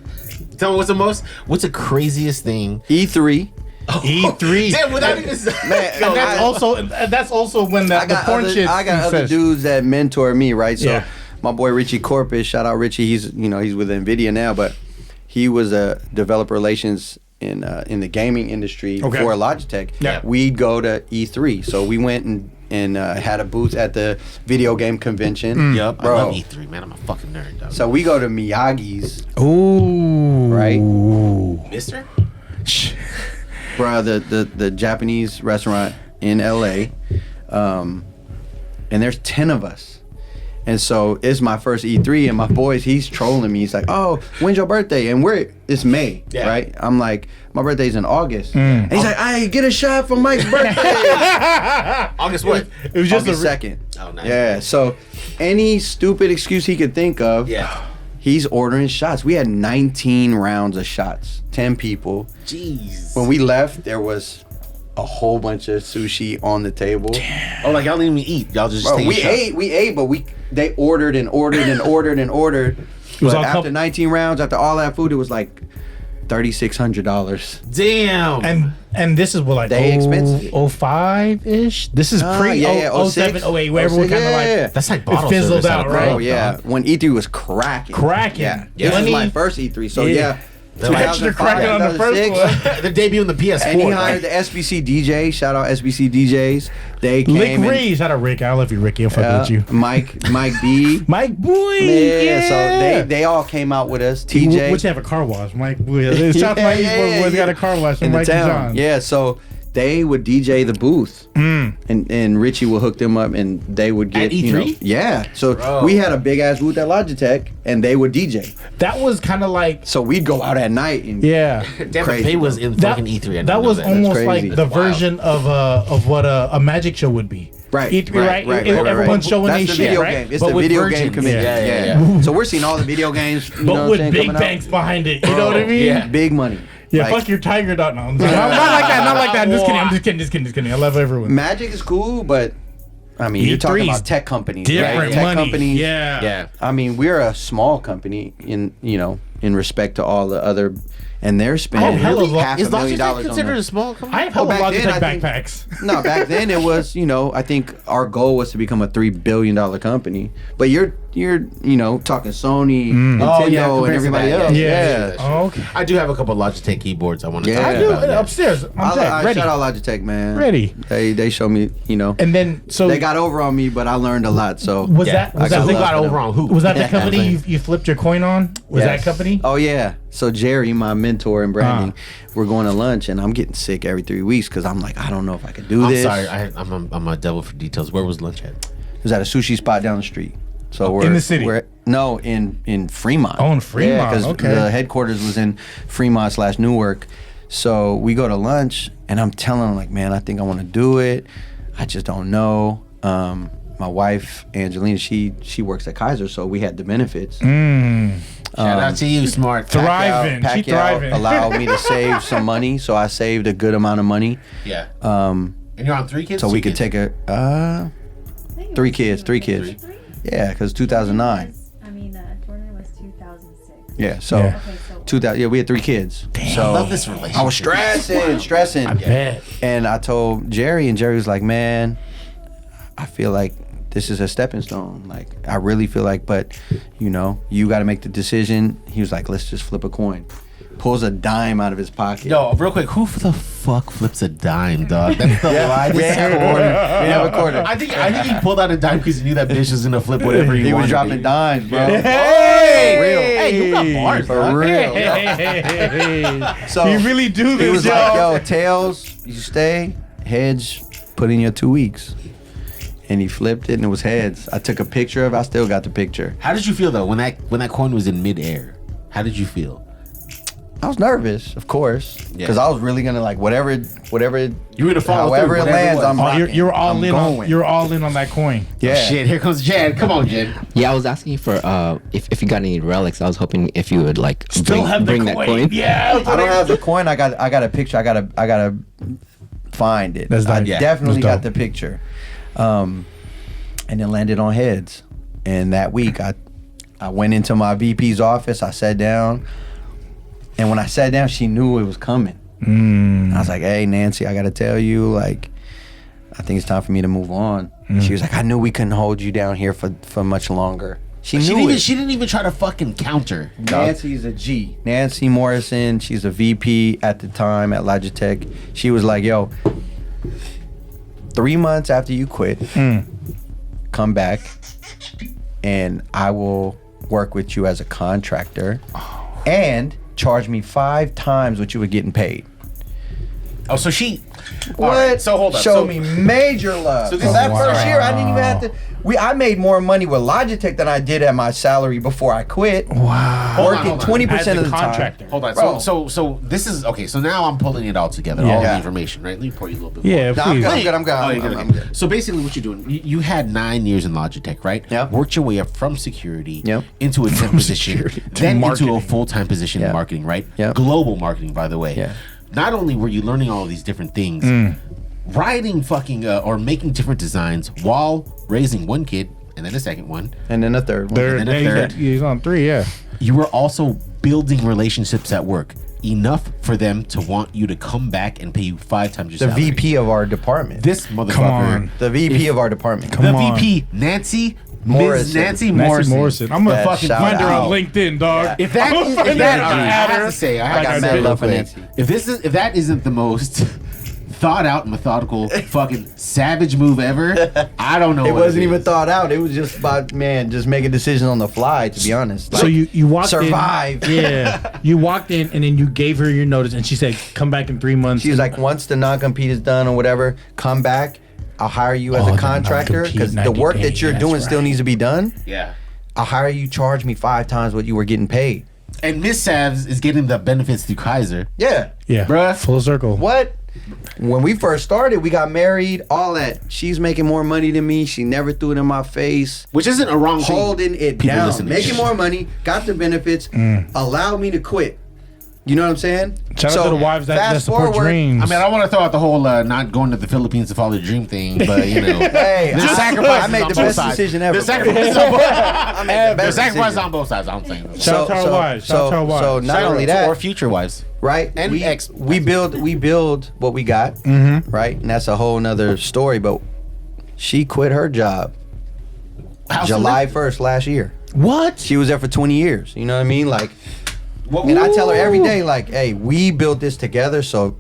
Tell me what's the craziest thing? E3. E3. Damn, without even Man, And that's also when the porn shit. I got other says- dudes that mentor me, right? So Yeah. my boy Richie Corpus, shout out Richie. He's with Nvidia now, but he was a developer relations in the gaming industry Okay. for Logitech. Yeah. We'd go to E3, so we went and had a booth at the video game convention. Yup, I Bro. love E3, man. I'm a fucking nerd, dog. So we go to Miyagi's, Ooh. right? Mister? Bro, the Japanese restaurant in LA. And there's 10 of us. And so it's my first E3, and my boys, he's trolling me. He's like, "Oh, when's your birthday?" And it's May, right? I'm like, my birthday's in August. And he's like, "Hey, get a shot for Mike's birthday." August what? It was just August 2nd. Oh, nice. Yeah. So any stupid excuse he could think of, he's ordering shots. We had 19 rounds of shots, 10 people. Jeez. When we left, there was a whole bunch of sushi on the table. Oh, like y'all didn't even eat. Y'all just Bro, take we ate, but they ordered and ordered and ordered and ordered. was But all after 19 rounds, after all that food, it was like $3,600. Damn. And this is what, like, They expensive. 05-ish? This is pre 07, 08, where everyone kind of like That's like bottle fizzled service at out, a right? club, Oh yeah, dog. when E3 was cracking. Yeah. This was Money- my first E3, so Yeah. yeah. Extra cracking on the first 2005, one. They're debuting the PS4. And he right? hired the SBC DJ. Shout out SBC DJs. They came Lick and- Reed. Shout out Rick. I love you, Ricky. I'll fuck with you. Mike B. Mike Boy. Yeah, so they all came out with us. TJ. Which have a car wash. Mike Boy. South Miami boys got a car wash from in the Mike and town. John. Yeah, so they would DJ the booth, and Richie would hook them up, and they would get At E3? Yeah, so Bro. we had a big ass booth at Logitech, and they would DJ. That was kind of like, So we'd go out at night and yeah. Damn, Crazy, the pay was bro. in That, fucking E3. I didn't that know was that. almost crazy. like the That's wild. version of what a magic show would be. Right, E3, right. Everyone's showing That's their the shit, video right? game. It's But the with video Virgin. game convention. Yeah. So we're seeing all the video games, you know But what I'm with saying, big coming out. banks behind it. You know what I mean? Yeah. Big money. Yeah, Like, fuck your Tiger dot. No, not like that. Not like that. I'm just kidding. I love everyone. Magic is cool, but I mean, you're talking E3's about tech companies, Different right? Tech money. companies. Yeah. Yeah. I mean, we're a small company in respect to all the other, and they're spending hell of a- half Is $1 million Logitech on considered them. a small company? I have hella back then, Logitech I think- backpacks. No, back then it was, I think our goal was to become a $3 billion company. But you're talking Sony, Nintendo, Oh, yeah, and compared to everybody that, else. yeah. Oh, okay. I do have a couple Logitech keyboards I want to Yeah. talk I do about. upstairs. I'm set, I ready. shout out Logitech, man. Ready. They show me, And then they got over on me, but I learned a lot. So was Yeah. that was I that got the, love got for them. over on who? was that the Yeah. company you flipped your coin on? Was Yes. that company? Oh yeah. So Jerry, my mentor in branding, we're going to lunch, and I'm getting sick every 3 weeks because I'm like, I don't know if I could do I'm this. sorry. I'm a devil for details. Where was lunch at? It was at a sushi spot down the street. So we're In the city? No, in Fremont. Oh, in Fremont, Yeah, because okay. the headquarters was in Fremont/Newark. So we go to lunch, and I'm telling him like, man, I think I want to do it. I just don't know. My wife Angelina, she works at Kaiser, so we had the benefits. Shout out to you, smart. Thriving. She Pacquiao thriving. allowed me to save some money, so I saved a good amount of money. Yeah. Um, And you're on 3 kids? so 2 we could kids? take a I think it 3 was kids, 3 Three? kids. Yeah, because 2009. Jordan was 2006. Yeah, so Yeah. Okay, so 2000. Yeah, we had 3 kids. So I love this relationship. I was stressing. I bet. And I told Jerry, and Jerry was like, "Man, I feel like this is a stepping stone. Like, I really feel like, but you got to make the decision." He was like, "Let's just flip a coin." Pulls a dime out of his pocket. Yo, real quick, who the fuck flips a dime, dog? That's the line. we have a quarter. We have a quarter. I think he pulled out a dime because he knew that bitch was gonna flip whatever he He wanted. was dropping dimes, bro. Hey! For real. Hey, you got bars, For dog. real. Hey. So You really do he this, was yo. like, "Yo, tails, you stay. Heads, put in your 2 weeks." And he flipped it, and it was heads. I took a picture of it. I still got the picture. How did you feel though when that coin was in midair? How did you feel? I was nervous, of course, because I was really gonna like whatever. You were gonna follow However through, it whatever lands, was. I'm Oh, rocking. you're all I'm in going. on. You're all in on that coin. Yeah. Shit, here comes Jed. Come on, Jed. Yeah, I was asking for if you got any relics. I was hoping if you would like Still have the bring coin. that coin. Yeah. I don't have the coin. I got a picture. I gotta find it. That's I dope. Yeah, definitely that's got the picture. And it landed on heads. And that week I went into my VP's office. I sat down. And when I sat down, she knew it was coming. I was like, "Hey, Nancy, I gotta tell you, like, I think it's time for me to move on." And she was like, "I knew we couldn't hold you down here for much longer." She knew it. She didn't even try to fucking counter. dog. Nancy's a G. Nancy Morrison, she's a VP at the time at Logitech. She was like, "Yo, 3 months after you quit, come back, and I will work with you as a contractor, and charge me 5 times what you were getting paid. Oh, so she. What? Right, so hold up. Show So me major love. So So this- that Oh, first wow. year, I didn't even have to. I made more money with Logitech than I did at my salary before I quit. Wow. Working hold on. 20% As of a the contractor. time. Hold on. Bro. So this is okay. So now I'm pulling it all together, all Yeah. the information, right? Let me pour you a little bit. Yeah, Nah, I'm please. good. I'm good. I'm good. Oh, you're good, I'm okay. good. So basically, what you're doing, you had 9 years in Logitech, right? Yep. Worked your way up from security Yep. into a temp position, security to then into marketing. a full-time position in Yep. marketing, right? Yep. Global marketing, by the way. Yeah. Not only were you learning all these different things, writing fucking or making different designs while raising one kid and then a second one, And then a third one. Third, And then a yeah, third. he's on 3, yeah. you were also building relationships at work enough for them to want you to come back and pay you 5 times your The salary. VP of our department. This motherfucker. Come on. The VP of our department. The Come on. VP, Nancy Morrison. Ms. Nancy Nancy Morrison. I'm gonna Yeah, fucking shout find her out. on LinkedIn, dog. If that, I'm is, gonna if find that, her all on right, I Twitter. have to say, I got mad love for Nancy. If that isn't the most thought out, methodical, fucking savage move ever, I don't know. It what wasn't is. even thought out. It was just about, man, just making decisions on the fly, to be honest. So you walked survive. in. Yeah. You walked in and then you gave her your notice and she said, come back in 3 months. She was like, once the non-compete is done or whatever, come back. I'll hire you as Oh, a the contractor non-compete, because the 90 work days, that you're that's doing still right. needs to be done. Yeah. I'll hire you, charge me 5 times what you were getting paid. And Miss SAVS is getting the benefits through Kaiser. Yeah. yeah. Bruh. Full circle. What? When we first started, we got married, all that. She's making more money than me. She never threw it in my face. Which isn't a wrong thing. Holding it People down, listening. making more money, got the benefits, allowed me to quit. You know what I'm saying? Shout out to the wives that support dreams. I mean, I don't want to throw out the whole not going to the Philippines to follow the dream thing, but you know, Hey, there's I sacrifices made on the both best sides. decision ever. There's bro. sacrifices on both. I made the There's best sacrifices decision. on both sides. I'm saying. Shout out to our wives. Shout out to our wives. So not Shout out only to that, or future wives. right? And we, ex- we build what we got, right? And that's a whole nother story. But she quit her job July 1st last year. what? She was there for 20 years. You know what I mean? Like, and I tell her every day, like, hey, we built this together, so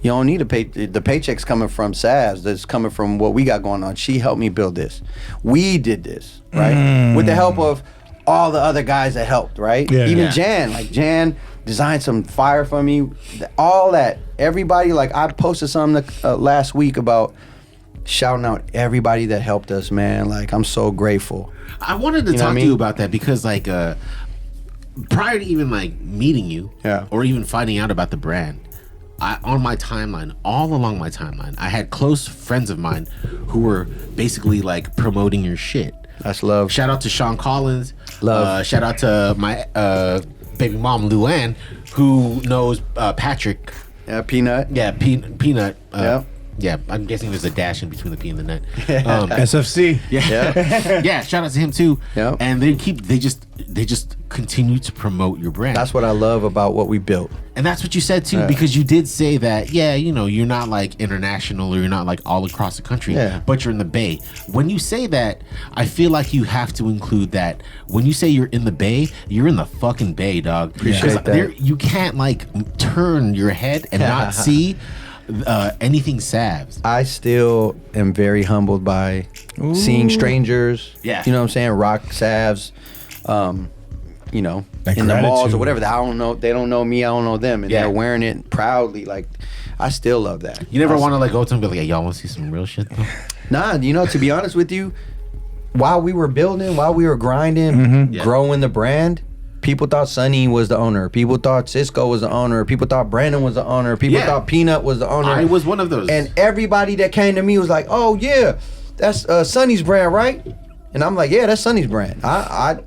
you don't need to pay. The paycheck's coming from SAVS. That's coming from what we got going on. She helped me build this. We did this, right? With the help of all the other guys that helped, right? Yeah. Even Yeah. Jan, like Jan designed some fire for me. All that, everybody. Like I posted something last week about shouting out everybody that helped us, man. Like I'm so grateful. I wanted to You know what talk I to you mean? about that because, like, prior to even like meeting you, Yeah. or even finding out about the brand, on my timeline, all along my timeline, I had close friends of mine who were basically like promoting your shit. That's love. Shout out to Sean Collins. Love. Shout out to my baby mom Luann, who knows Patrick. Yeah, Peanut. Yeah, Peanut. Yeah. Yeah, I'm guessing there's a dash in between the P and the nut. SFC. Yeah. Yeah, shout out to him too. Yeah. And they just continue to promote your brand. That's what I love about what we built. And that's what you said too, because you did say that, yeah, you know, you're not like international or you're not like all across the country, Yeah. but you're in the Bay. When you say that, I feel like you have to include that when you say you're in the Bay, you're in the fucking Bay, dog. Appreciate Because that. you can't like turn your head and not see anything SAVS. I still am very humbled by seeing strangers. Yeah. You know what I'm saying? Rock SAVS, you know, That in the malls gratitude. or whatever. I don't know. They don't know me. I don't know them. And Yeah. they're wearing it proudly. Like, I still love that. You never want to like go to them and be like, hey, y'all want to see some real shit though? Nah, you know, to be honest with you, while we were building, while we were grinding, Mm-hmm. Yeah. growing the brand, people thought Sonny was the owner. People thought Cisco was the owner. People thought Brandon was the owner. People Yeah. thought Peanut was the owner. I was one of those. And everybody that came to me was like, "Oh yeah, that's Sonny's brand, right?" And I'm like, "Yeah, that's Sonny's brand. I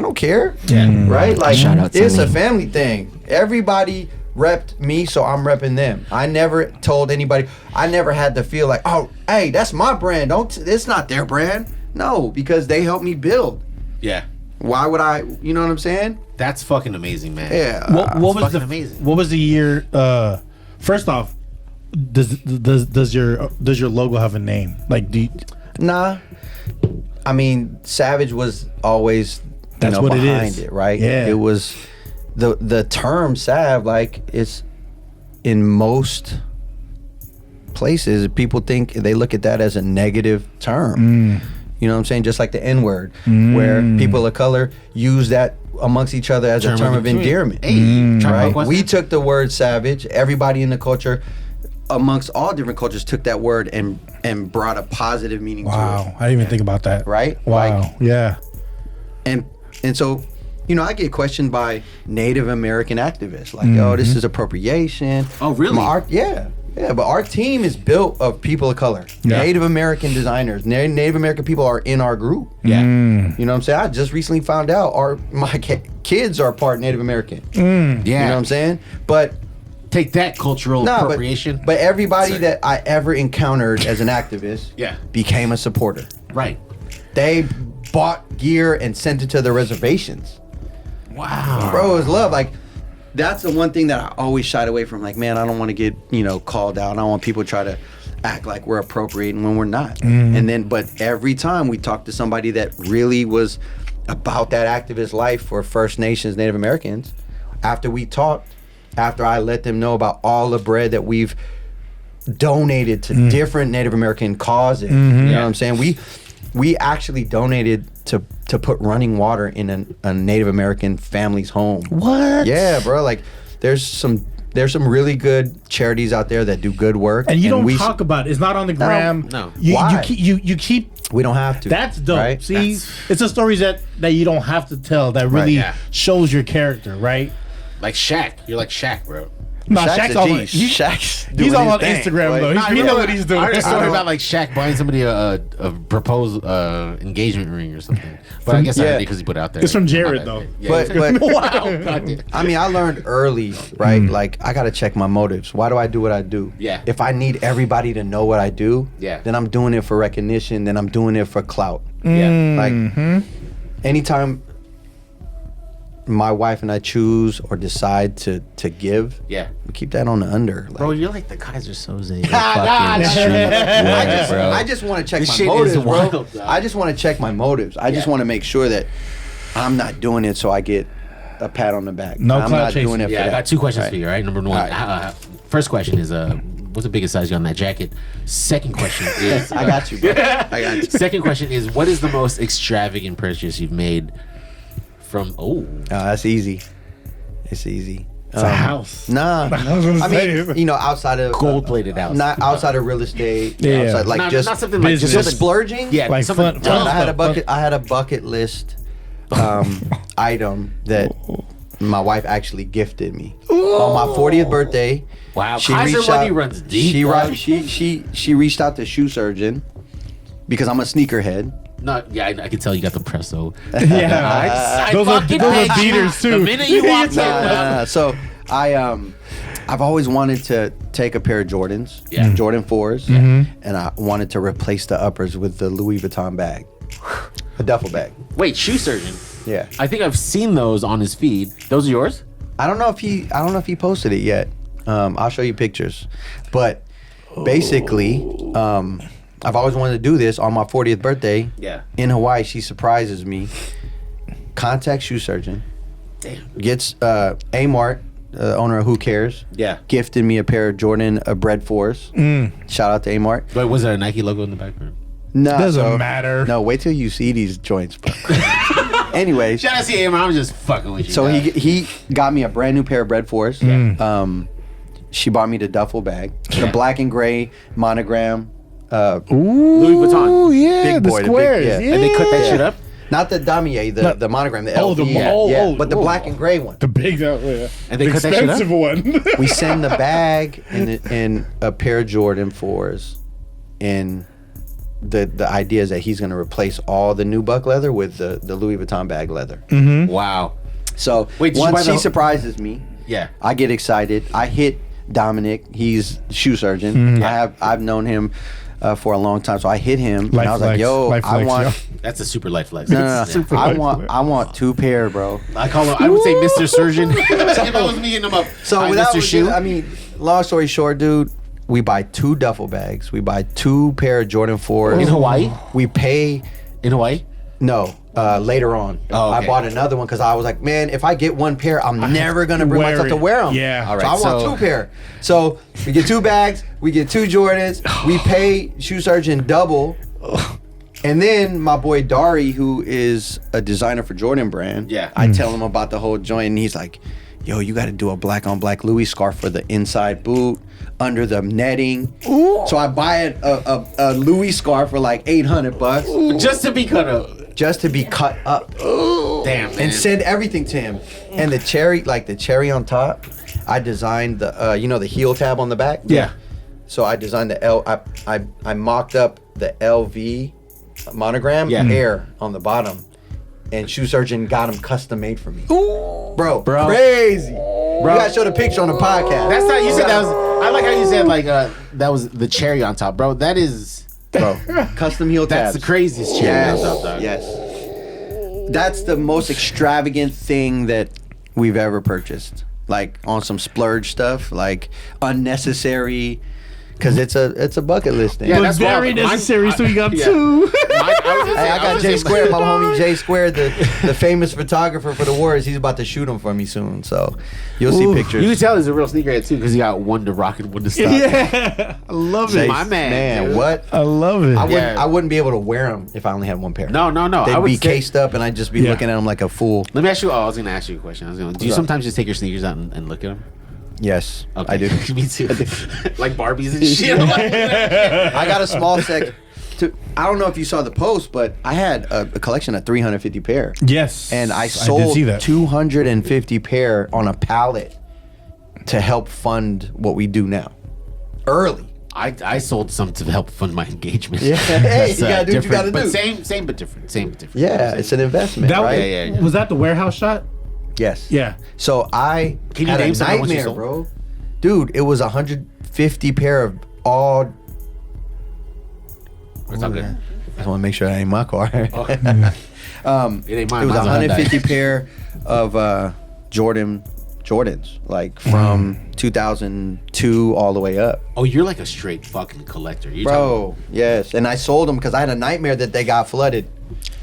don't care, right? Like Shout out it's a Sonny. family thing. Everybody repped me, so I'm repping them. I never told anybody. I never had to feel like, oh, hey, that's my brand. It's not their brand. No, because they helped me build. Yeah. Why would I? You know what I'm saying? That's fucking amazing, man. Yeah. What was fucking the amazing. What was the year? First off, does your logo have a name? Like, Nah. I mean, Savage was always That's what it behind is. it, right? Yeah. It was the term salve, like it's in most places, people think they look at that as a negative term. You know what I'm saying? Just like the N-word, where people of color use that amongst each other as a term of endearment. Right? We took the word savage. Everybody in the culture, amongst all different cultures, took that word and brought a positive meaning to it. Wow, I didn't even think about that. Right? Wow, Like, yeah. And so, you know, I get questioned by Native American activists, like, "Oh, this is appropriation." Oh, really? Yeah, but our team is built of people of color, Native American designers. Native American people are in our group. Yeah. You know what I'm saying? I just recently found out my kids are part Native American. Yeah. You know what I'm saying? But Take that cultural appropriation. But everybody that I ever encountered as an activist became a supporter. Right. They bought gear and sent it to the reservations. Wow. Bro, it's love. Like, that's the one thing that I always shied away from. Like, man, I don't want to get, called out. I don't want people to try to act like we're appropriating when we're not. But every time we talked to somebody that really was about that activist life for First Nations, Native Americans, after we talked, after I let them know about all the bread that we've donated to different Native American causes, you know what I'm saying? We actually donated to put running water in a Native American family's home. What? Yeah, bro. Like, there's some really good charities out there that do good work, And you don't talk about it. It's not on the gram. No. Why? You keep. We don't have to. That's dope. Right? See, it's the stories that you don't have to tell that really shows your character, right? Like Shaq. You're like Shaq, bro. No, Shaq's Shaq's a all G. on, He's all on thing, Instagram boy. though. We know what he's doing. I heard a story about like Shaq buying somebody a proposed engagement ring or something. But I guess I heard it because he put it out there. It's from Jared though. But Wow. I mean, I learned early, right? Like, I gotta check my motives. Why do I do what I do? Yeah. If I need everybody to know what I do, Yeah. then I'm doing it for recognition. Then I'm doing it for clout. Yeah. Like, anytime my wife and I choose or decide to give, Yeah. we keep that on the under. Like, Bro, you're like the Kaiser Soze. I just want to check This my shit motives, is bro. wild, dog. I just want to check my motives. I just want to make sure that I'm not doing it so I get a pat on the back. No I'm clout not chasing. doing it for Yeah, I that. got two questions Right. for you, all right? Number one, first question is, what's the biggest size you got on that jacket? Second question is... I got you, bro. I got you. Second question is, what is the most extravagant purchase you've made from... That's easy. It's easy. It's a house. Nah. I was gonna I say. mean, outside of Gold-plated house. not outside of real estate. Yeah. Outside, like, not just something like business. just something- splurging. Yeah, Like something fun- dumb. I had a stuff. bucket. I had a bucket list item that my wife actually gifted me on my 40th birthday. Wow, Kaiser money runs deep, dog. She reached out to shoe surgeon because I'm a sneakerhead. No, yeah, I can tell you got the presso. Yeah. I Those are fucking those are hate you. beaters too. The minute you walked in, Nah. So I've always wanted to take a pair of Jordans, Yeah. Jordan 4s, and I wanted to replace the uppers with the Louis Vuitton bag, a duffel bag. wait, shoe surgeon. Yeah. I think I've seen those on his feed. Those are yours? I don't know if he posted it yet. I'll show you pictures. But basically, I've always wanted to do this on my 40th birthday. Yeah. In Hawaii, she surprises me. Contact shoe surgeon. Damn. Gets Amart, owner of Who Cares. Yeah. Gifted me a pair of Jordan Bread 4s. Shout out to Amart. But was there a Nike logo in the background? No, Doesn't matter. No, wait till you see these joints, bro. Anyways, Shout out to him. I'm just fucking with you. so dog. he got me a brand new pair of Bread 4s. She bought me the duffel bag, the black and gray monogram. Louis Vuitton. Oh yeah, Big the boy, the big- squares. yeah. yeah. And they cut that shit up? Not the damier, the monogram, the Oh, LV. the but the black and gray one. The big, And they the cut that shit up? expensive one. We send the bag and a pair of Jordan 4s, and the idea is that he's going to replace all the new buck leather with the Louis Vuitton bag leather. Wow. So Wait, did you buy once the she whole- surprises me, Yeah. I get excited. I hit Dominic. He's shoe surgeon. I've known him for a long time, so I hit him. And I was like, "Yo, I want." That's a super light flex. No, Yeah. I want 2 pair, bro. I call him, I would say Mr. Surgeon. If I was meeting him up. So Hi, without, Mr. Shoe. I mean, long story short, dude, we buy 2 duffel bags. We buy 2 pair of Jordan 4s In Hawaii? We pay In Hawaii? No, later on. Oh, okay. I bought another one because I was like, man, if I get one pair, I'm never gonna bring wear myself it. to wear them. Yeah. All So right, I want 2 pair. So we get 2 bags, we get 2 Jordans, we pay Shoe Surgeon double. And then my boy Dari, who is a designer for Jordan Brand, I tell him about the whole joint, and he's like, yo, you got to do a black on black Louis scarf for the inside boot, under the netting. Ooh. So I buy a Louis scarf for like $800 Just to be cut up. just to be cut up. Damn, man. And send everything to him. And the cherry on top, I designed the the heel tab on the back. Yeah. So I designed the I mocked up the LV monogram Air on the bottom, and Shoe Surgeon got them custom made for me. Bro, crazy. Bro, you gotta show the picture on the podcast. That's how you said that was. I like how you said like that was the cherry on top, bro. That is, bro, custom heel tabs. that's the craziest cherry on top, dog. Yes. That's the most extravagant thing that we've ever purchased. Like on some splurge stuff, like unnecessary. Cause it's a bucket list thing. Yeah, But that's very wild. necessary, so you got Yeah. 2. I got Jay Square, my homie Jay Square, the famous photographer for the Warriors. He's about to shoot them for me soon, so you'll see pictures. You can tell he's a real sneakerhead too, because he got one to rock and one to stop. Yeah. I love Jay- it. my man, dude. what? I love it. I wouldn't be able to wear them if I only had one pair. No. They'd I would be say- cased up, and I'd just be looking at them like a fool. Let me ask you. Oh, I was gonna ask you a question. Do you What's up? sometimes just take your sneakers out and look at them? Yes, Okay. I do. Me too. Like Barbies and shit. I got a small set. I don't know if you saw the post, but I had a collection of 350 pair. Yes. And I did sold see that. 250 pair on a pallet to help fund what we do now. Early. I sold some to help fund my engagement. Yeah. Hey, you gotta do what you gotta but do. Same but different. Same but different. Yeah, it's an investment, That right? Yeah. Was that the warehouse shot? Yes. Yeah. So I Can you had name a some how much you nightmare, sold? bro. Dude, it was 150 pair of all. It's all good. I just want to make sure that ain't my car. It ain't mine. It was Mine's a 150 Hyundai. pair of Jordans, like from 2002 all the way up. Oh, you're like a straight fucking collector. You're Bro, yes. And I sold them because I had a nightmare that they got flooded.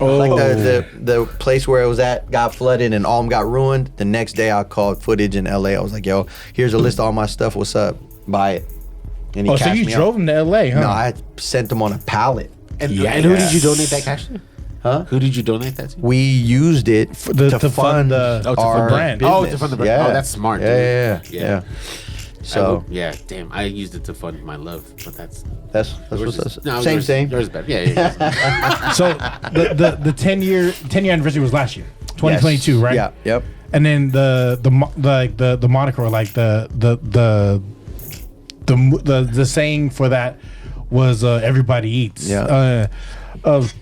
Oh. Like the place where it was at got flooded and all of them got ruined. The next day I called footage in LA. I was like, yo, here's a list of all my stuff. What's up? Buy it. And he Oh, so cashed you me drove out. him to LA, huh? No, I sent them on a pallet. And who did you donate that cash to? Huh? Who did you donate that to? We used it to fund the our brand. business. Oh, to fund the brand. Oh, that's smart, Yeah, dude. yeah. Yeah. So Damn. I used it to fund my love, but that's that's yours what's is- no, same yours- thing. Yours is better. Yeah. So the 10-year anniversary was last year, 2022, Yes. right? Yeah. Yep. And then the moniker, or like the saying for that was everybody eats. Yeah.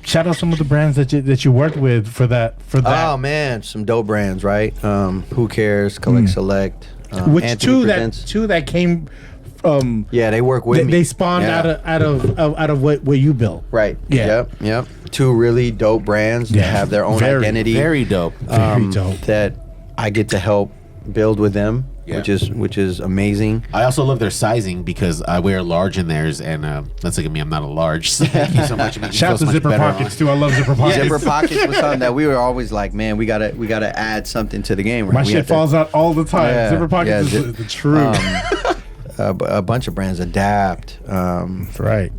Shout out some of the brands that you worked with for that. Oh man, some dope brands, right? Who cares? Collect Select. Which Anthony Presents. two that came. Yeah, they work with me. They spawned Yeah. out of what you built. Right. Yeah. Yep. 2 really dope brands Yeah. that have their own Very, identity. Very dope. Very dope. That I get to help build with them, Yeah. which is amazing. I also love their sizing because I wear large in theirs, and let's look at me, I'm not a large. So thank you so much. It makes me Shout feel out so to much Zipper better Pockets on- too. I love Zipper Pockets. Zipper Pockets was something that we were always like, man, we gotta add something to the game. Right? My We shit have to- falls out all the time. Yeah, Zipper Pockets yeah, is the truth. A bunch of brands adapt. Right.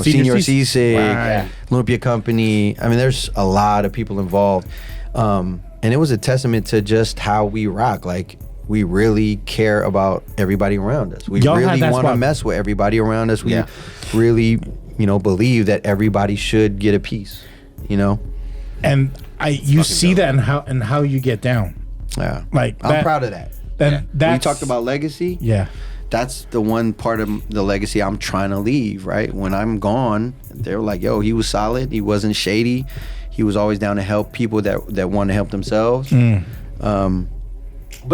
Senior CSIG, Right. Lumpia Company. I mean, there's a lot of people involved. And it was a testament to just how we rock. Like, we really care about everybody around us. We Y'all had really that want to spot. mess with everybody around us. We Yeah. really, believe that everybody should get a piece, And you fucking see dope. that in how you get down. Yeah. Like I'm that- proud of that. And We that's talked about legacy. Yeah. That's the one part of the legacy I'm trying to leave, right? When I'm gone, they're like, yo, he was solid. He wasn't shady. He was always down to help people that want to help themselves. But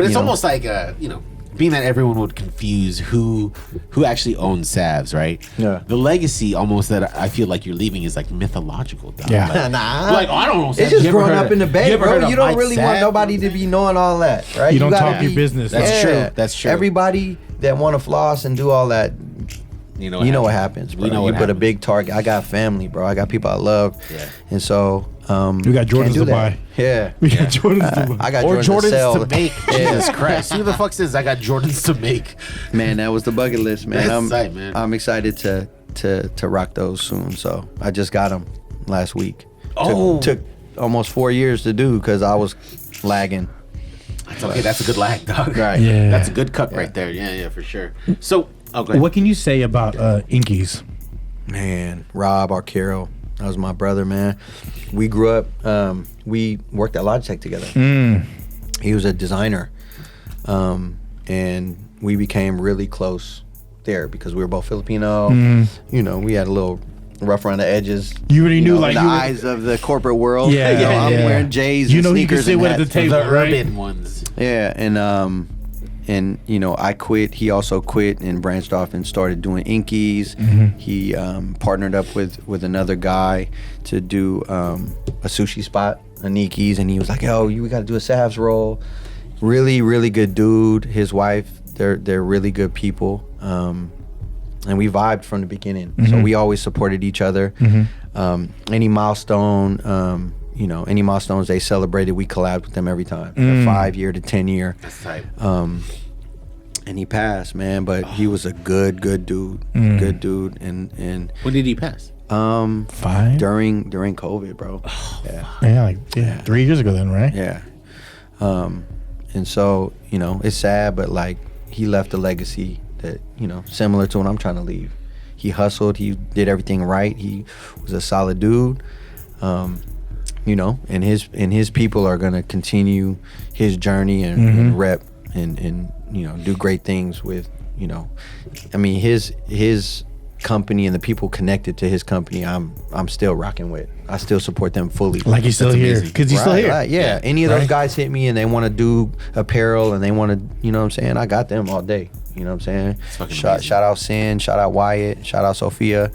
it's You know. almost like being that everyone would confuse who actually owns SAVS, right? Yeah. The legacy almost that I feel like you're leaving is like mythological. Dog. Yeah. Like, Nah. like, oh, I don't know. It's just growing up in the You Bay, ever heard bro. of You don't Mike really want Savs? nobody to be knowing all that, right? You don't gotta talk your business. That's true. That's true. Everybody that want to floss and do all that, You know what happens. Bro. We know you what put a happens. big target. I got family, bro. I got people I love. Yeah. And so We got Jordans to buy. Yeah. We got Jordans to buy. I got Or Jordans Jordans to to make. Jesus Christ. Who the fuck says I got Jordans to make? Man, that was the bucket list, man. That's tight, man. I'm excited to rock those soon. So I just got them last week. Oh. Took almost 4 years to do because I was lagging. That's okay. That's a good lag, dog. Right. Yeah. That's a good cut right there. Yeah, for sure. So, okay. What can you say about Inkies? Man, Rob Arcaro, that was my brother, man. We grew up, we worked at Logitech together. He was a designer. And we became really close there because we were both Filipino. You know, we had a little rough around the edges. You already knew, know, like, in the you were- eyes of the corporate world. Yeah, You know, yeah, I'm yeah. wearing J's You and know who you can sneakers sit and with at the hats. table, The right? urban ones. Yeah, and you know, I quit. He also quit and branched off and started doing Inkies. He partnered up with another guy to do a sushi spot, a Nikki's, and he was like, "Yo, we got to do a SAVS roll." Really, really good dude. His wife, they're really good people. And we vibed from the beginning, so we always supported each other. Any milestone, you know, any milestones they celebrated, we collabed with them every time. The 5 year to 10 year. That's tight. And he passed, man. But he was a good dude, good dude. And When did he pass? 5? during COVID, bro. Yeah, 3 years ago then, right? Yeah. And so, you know, it's sad, but like he left a legacy that, you know, similar to what I'm trying to leave. He hustled, he did everything right. He was a solid dude. You know, and his people are gonna continue his journey and rep and you know, do great things with, you know, I mean his company and the people connected to his company I'm still rocking with. I still support them fully. Like he's still That's here amazing. because he's still here. Right, yeah. Any of those guys hit me and they want to do apparel and they want to, you know what I'm saying? I got them all day. You know what I'm saying? fucking Shout amazing. out Sin, shout out Wyatt, shout out Sophia.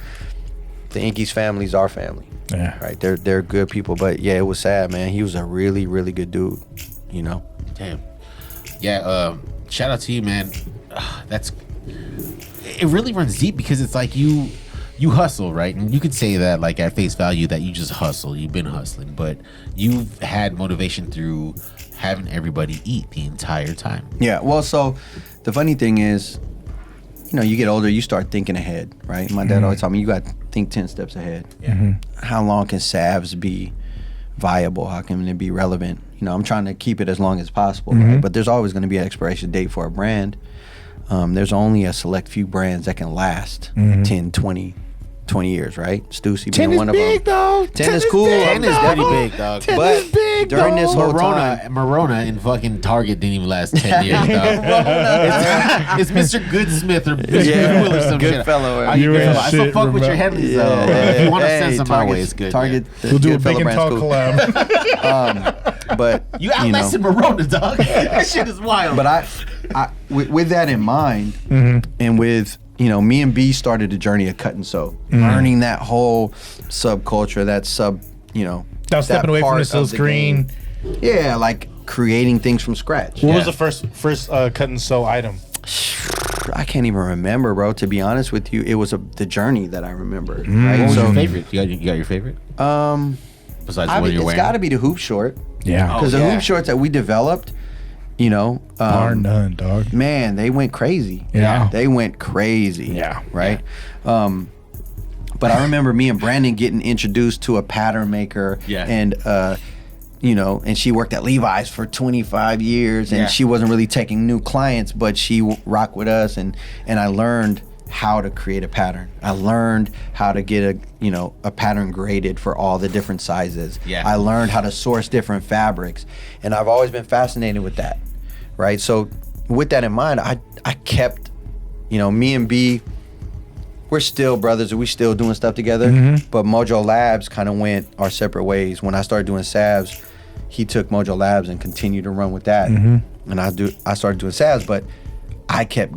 The Inkies family's our family. Yeah. Right. They're good people. But yeah, it was sad, man. He was a really, really good dude. You know? Damn. Yeah, shout out to you, man. That's it really runs deep because it's like you hustle, right? And you could say that like at face value that you just hustle, you've been hustling, but you've had motivation through having everybody eat the entire time. Yeah. Well, so the funny thing is, you know, you get older, you start thinking ahead, right? My dad always told me you got to think 10 steps ahead. How long can SAVS be viable? How can it be relevant? You know, I'm trying to keep it as long as possible, right? But there's always going to be an expiration date for a brand. There's only a select few brands that can last 10, 20 years, right? Stussy being one of them. though. 10 is cool. 10 is pretty big, dog. But during this whole time, Morona in fucking Target didn't even last 10 years, dog. it's Mr. Goodsmith or Mr. Goodwill or some good shit. fellow. I still shit, fuck with your Henleys, though. If you want to send some my way, it's good. Target, We'll do a Goodfellow big and brand's tall cool. collab. But You outlasted Morona, dog. That shit is wild. But I with that in mind, and with, you know, me and B started the journey of cut and sew, learning that whole subculture, you know, Now stepping away from part the of still screen. game. Yeah, like creating things from scratch. What was the first cut and sew item? I can't even remember, bro. To be honest with you, it was the journey that I remember. what Right? was So, your favorite? You got your favorite? Besides the one you're it's wearing? got to be the hoop short, Yeah. because the hoop shorts that we developed, you know, Bar none, dog. man, they went crazy. Yeah. They went crazy. Yeah. Right. But I remember me and Brandon getting introduced to a pattern maker. Yeah. And you know, and she worked at Levi's for 25 years, and Yeah. she wasn't really taking new clients, but she rocked with us, and I learned how to create a pattern. I learned how to get a pattern graded for all the different sizes. Yeah. I learned how to source different fabrics, and I've always been fascinated with that. Right. So with that in mind, I kept, you know, me and B, we're still brothers and we still doing stuff together. But Mojo Labs kind of went our separate ways. When I started doing SAVS, he took Mojo Labs and continued to run with that. And I started doing SAVS, but I kept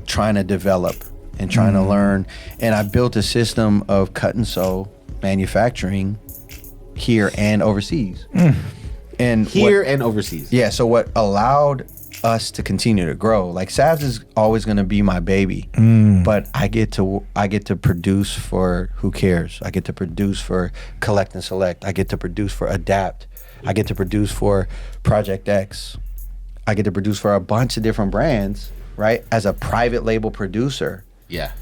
trying to develop and trying to learn. And I built a system of cut and sew manufacturing here and overseas. And Here and overseas. yeah, so what allowed us to continue to grow. Like SAVS is always gonna be my baby, but I get to produce for Who Cares. I get to produce for Collect and Select. I get to produce for Adapt. I get to produce for Project X. I get to produce for a bunch of different brands, right? As a private label producer. Yeah.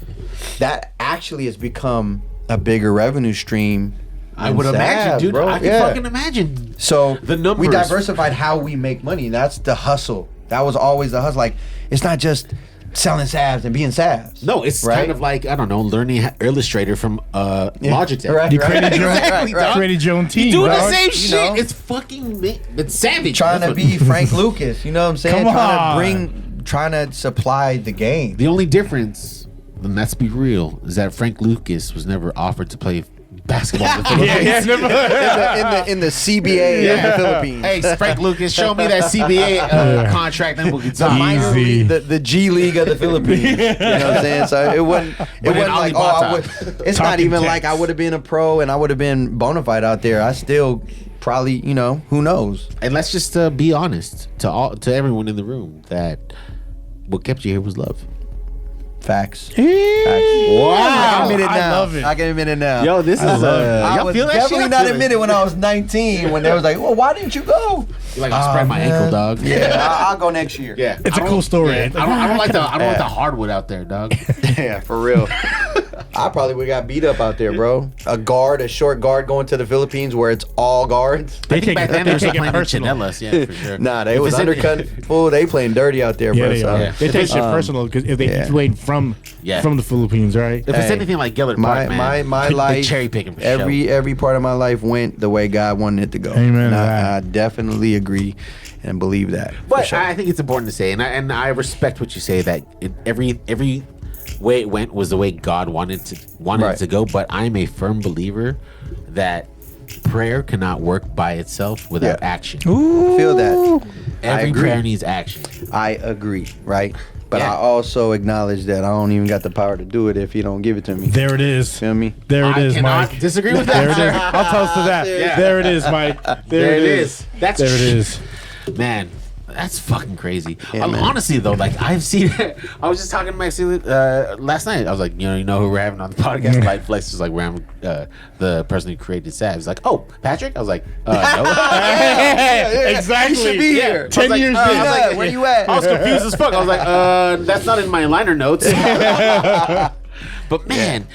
That actually has become a bigger revenue stream. I would imagine, dude. Bro. I can fucking imagine. So the numbers. We diversified how we make money. That's the hustle. That was always the hustle. Like, it's not just selling SAVS and being SAVS. No, it's kind of like, I don't know, learning Illustrator from Logitech. Right, You created your own team. Doing the dog. same You shit. know? It's fucking it's savage. Trying to be Frank Lucas. You know what I'm saying? Come Trying to supply the game. The only difference, and let's be real, is that Frank Lucas was never offered to play basketball in the Philippines. in the CBA of the Philippines. Hey, Frank Lucas, show me that CBA contract, then we can talk. Minor league, the G League of the Philippines. You know what I'm saying? So it wasn't like, it's not even like I would have been a pro and I would have been bona fide out there. I still probably, who knows? And let's just be honest to everyone in the room that what kept you here was love. Facts. Wow. I can admit it now. I love it. I can admit it now. Yo, this is I y'all was feel that definitely shit? not admit it when I was 19 when they was like, well, why didn't you go? You're like, I sprained my ankle, dog. Yeah, I'll go next year. Yeah. It's a cool story. I don't like the hardwood out there, dog. Yeah, for real. I probably would have got beat up out there, bro. A short guard going to the Philippines where it's all guards. I think back then they were take it playing personal. Chinelas, yeah, for sure. Nah, they was undercut. Fool, they playing dirty out there, Yeah, bro. they So, are. Yeah. They take shit personal because if they played from the Philippines, right? If it's anything like Gellert Park, man, my they life, cherry picking for every part of my life went the way God wanted it to go. Amen And to I that. definitely agree and believe that. for But sure. I think it's important to say, and I respect what you say, that every way it went was the way God wanted it to go. But I'm a firm believer that prayer cannot work by itself without action. Feel that. I Every agree. prayer needs action. I agree, right? But Yeah. I also acknowledge that I don't even got the power to do it if you don't give it to me. There it is. Feel me? There it I is, cannot Mike. disagree with There that. it is. I'll toast to that. Yeah. There it is, Mike. There it is. That's There it is. Man, that's fucking crazy. Yeah, man. Honestly, though, like I've seen it. I was just talking to Maxie last night. I was like, you know who we're having on the podcast? Light Flex is like, we're having the person who created SAVS. He's like, oh, Patrick? I was like, no. Exactly. You should be here. I was 10 like, years I was in. like, Where you at? I was confused as fuck. I was like, that's not in my liner notes. But man,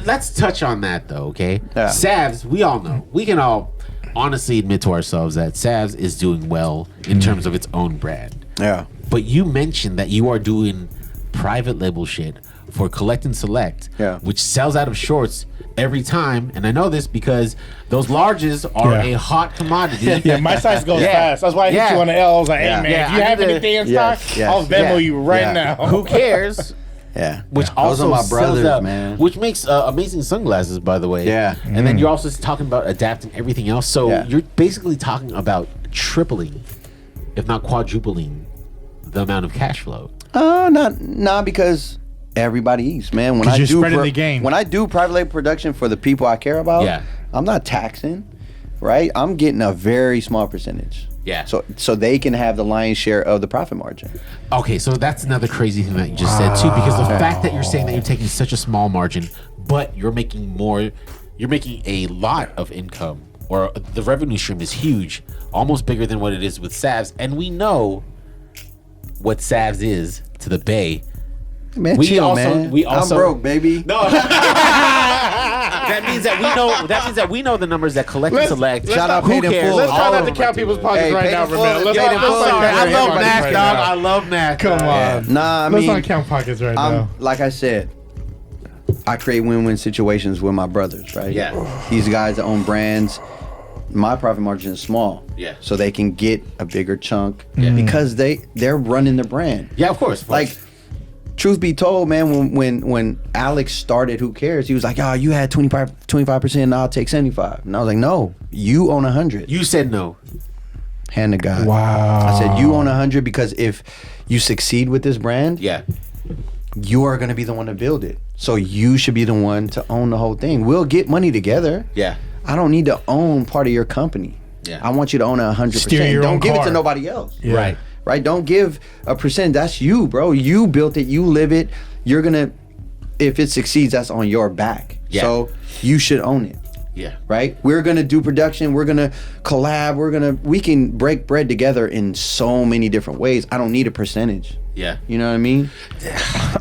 let's touch on that though, okay? Yeah. SAVS, we all know. We can all honestly admit to ourselves that SAVS is doing well in terms of its own brand. Yeah. But you mentioned that you are doing private label shit for Collect and Select, which sells out of shorts every time. And I know this because those larges are a hot commodity. Yeah, my size goes Yeah. fast. That's why I hit Yeah. you on the L. I was like, hey, Yeah. man, Yeah, if you I have need to- anything in Yes, stock, yes. I'll Venmo Yeah. you right Yeah. now. Who cares? Yeah. Which Those also are my sells brothers, out, man. which makes amazing sunglasses, by the way. Yeah. And then you're also talking about adapting everything else. So Yeah. you're basically talking about tripling, if not quadrupling, the amount of cash flow. Not because everybody eats, man. When 'Cause I you're do spreading the game. When I do private label production for the people I care about, Yeah. I'm not taxing, right? I'm getting a very small percentage. Yeah. So they can have the lion's share of the profit margin. Okay, so that's another crazy thing that you just said too, because the fact that you're saying that you're taking such a small margin, but you're making a lot of income, or the revenue stream is huge, almost bigger than what it is with SAVS, and we know what SAVS is to the Bay. Man, We chill, also- man. we also- I'm broke, baby. No. That means that we know the numbers that Collect and Select. Shout out Who Paid in cares? Full. Let's try All not of to them count people's pockets Hey, right Paid now, in Full, Ramel. Let's Paid not in I'm Full. sorry. I love everybody math, right dog. now. I love math. Come dog. on. Nah, I Let's mean, not count pockets right now. like I said, I create win-win situations with my brothers, right? Yeah. These guys that own brands, my profit margin is small. Yeah. So they can get a bigger chunk because they're running the brand. Yeah, of course. Like, truth be told, man, when Alex started Who Cares, he was like, "Oh, you had 25%, and I'll take 75." And I was like, "No, you own 100." you said no. Hand to God. Wow. I said, "You own 100 because if you succeed with this brand, Yeah. you are going to be the one to build it. So you should be the one to own the whole thing. We'll get money together. Yeah. I don't need to own part of your company. Yeah. I want you to own it 100%. Steer your Don't own give it car. to nobody else. Yeah. Right. right? Don't give a percent. That's you, bro. You built it. You live it. You're gonna, if it succeeds, that's on your back. Yeah. So you should own it. Yeah. Right? We're gonna do production. We're gonna collab. We can break bread together in so many different ways. I don't need a percentage. Yeah. You know what I mean?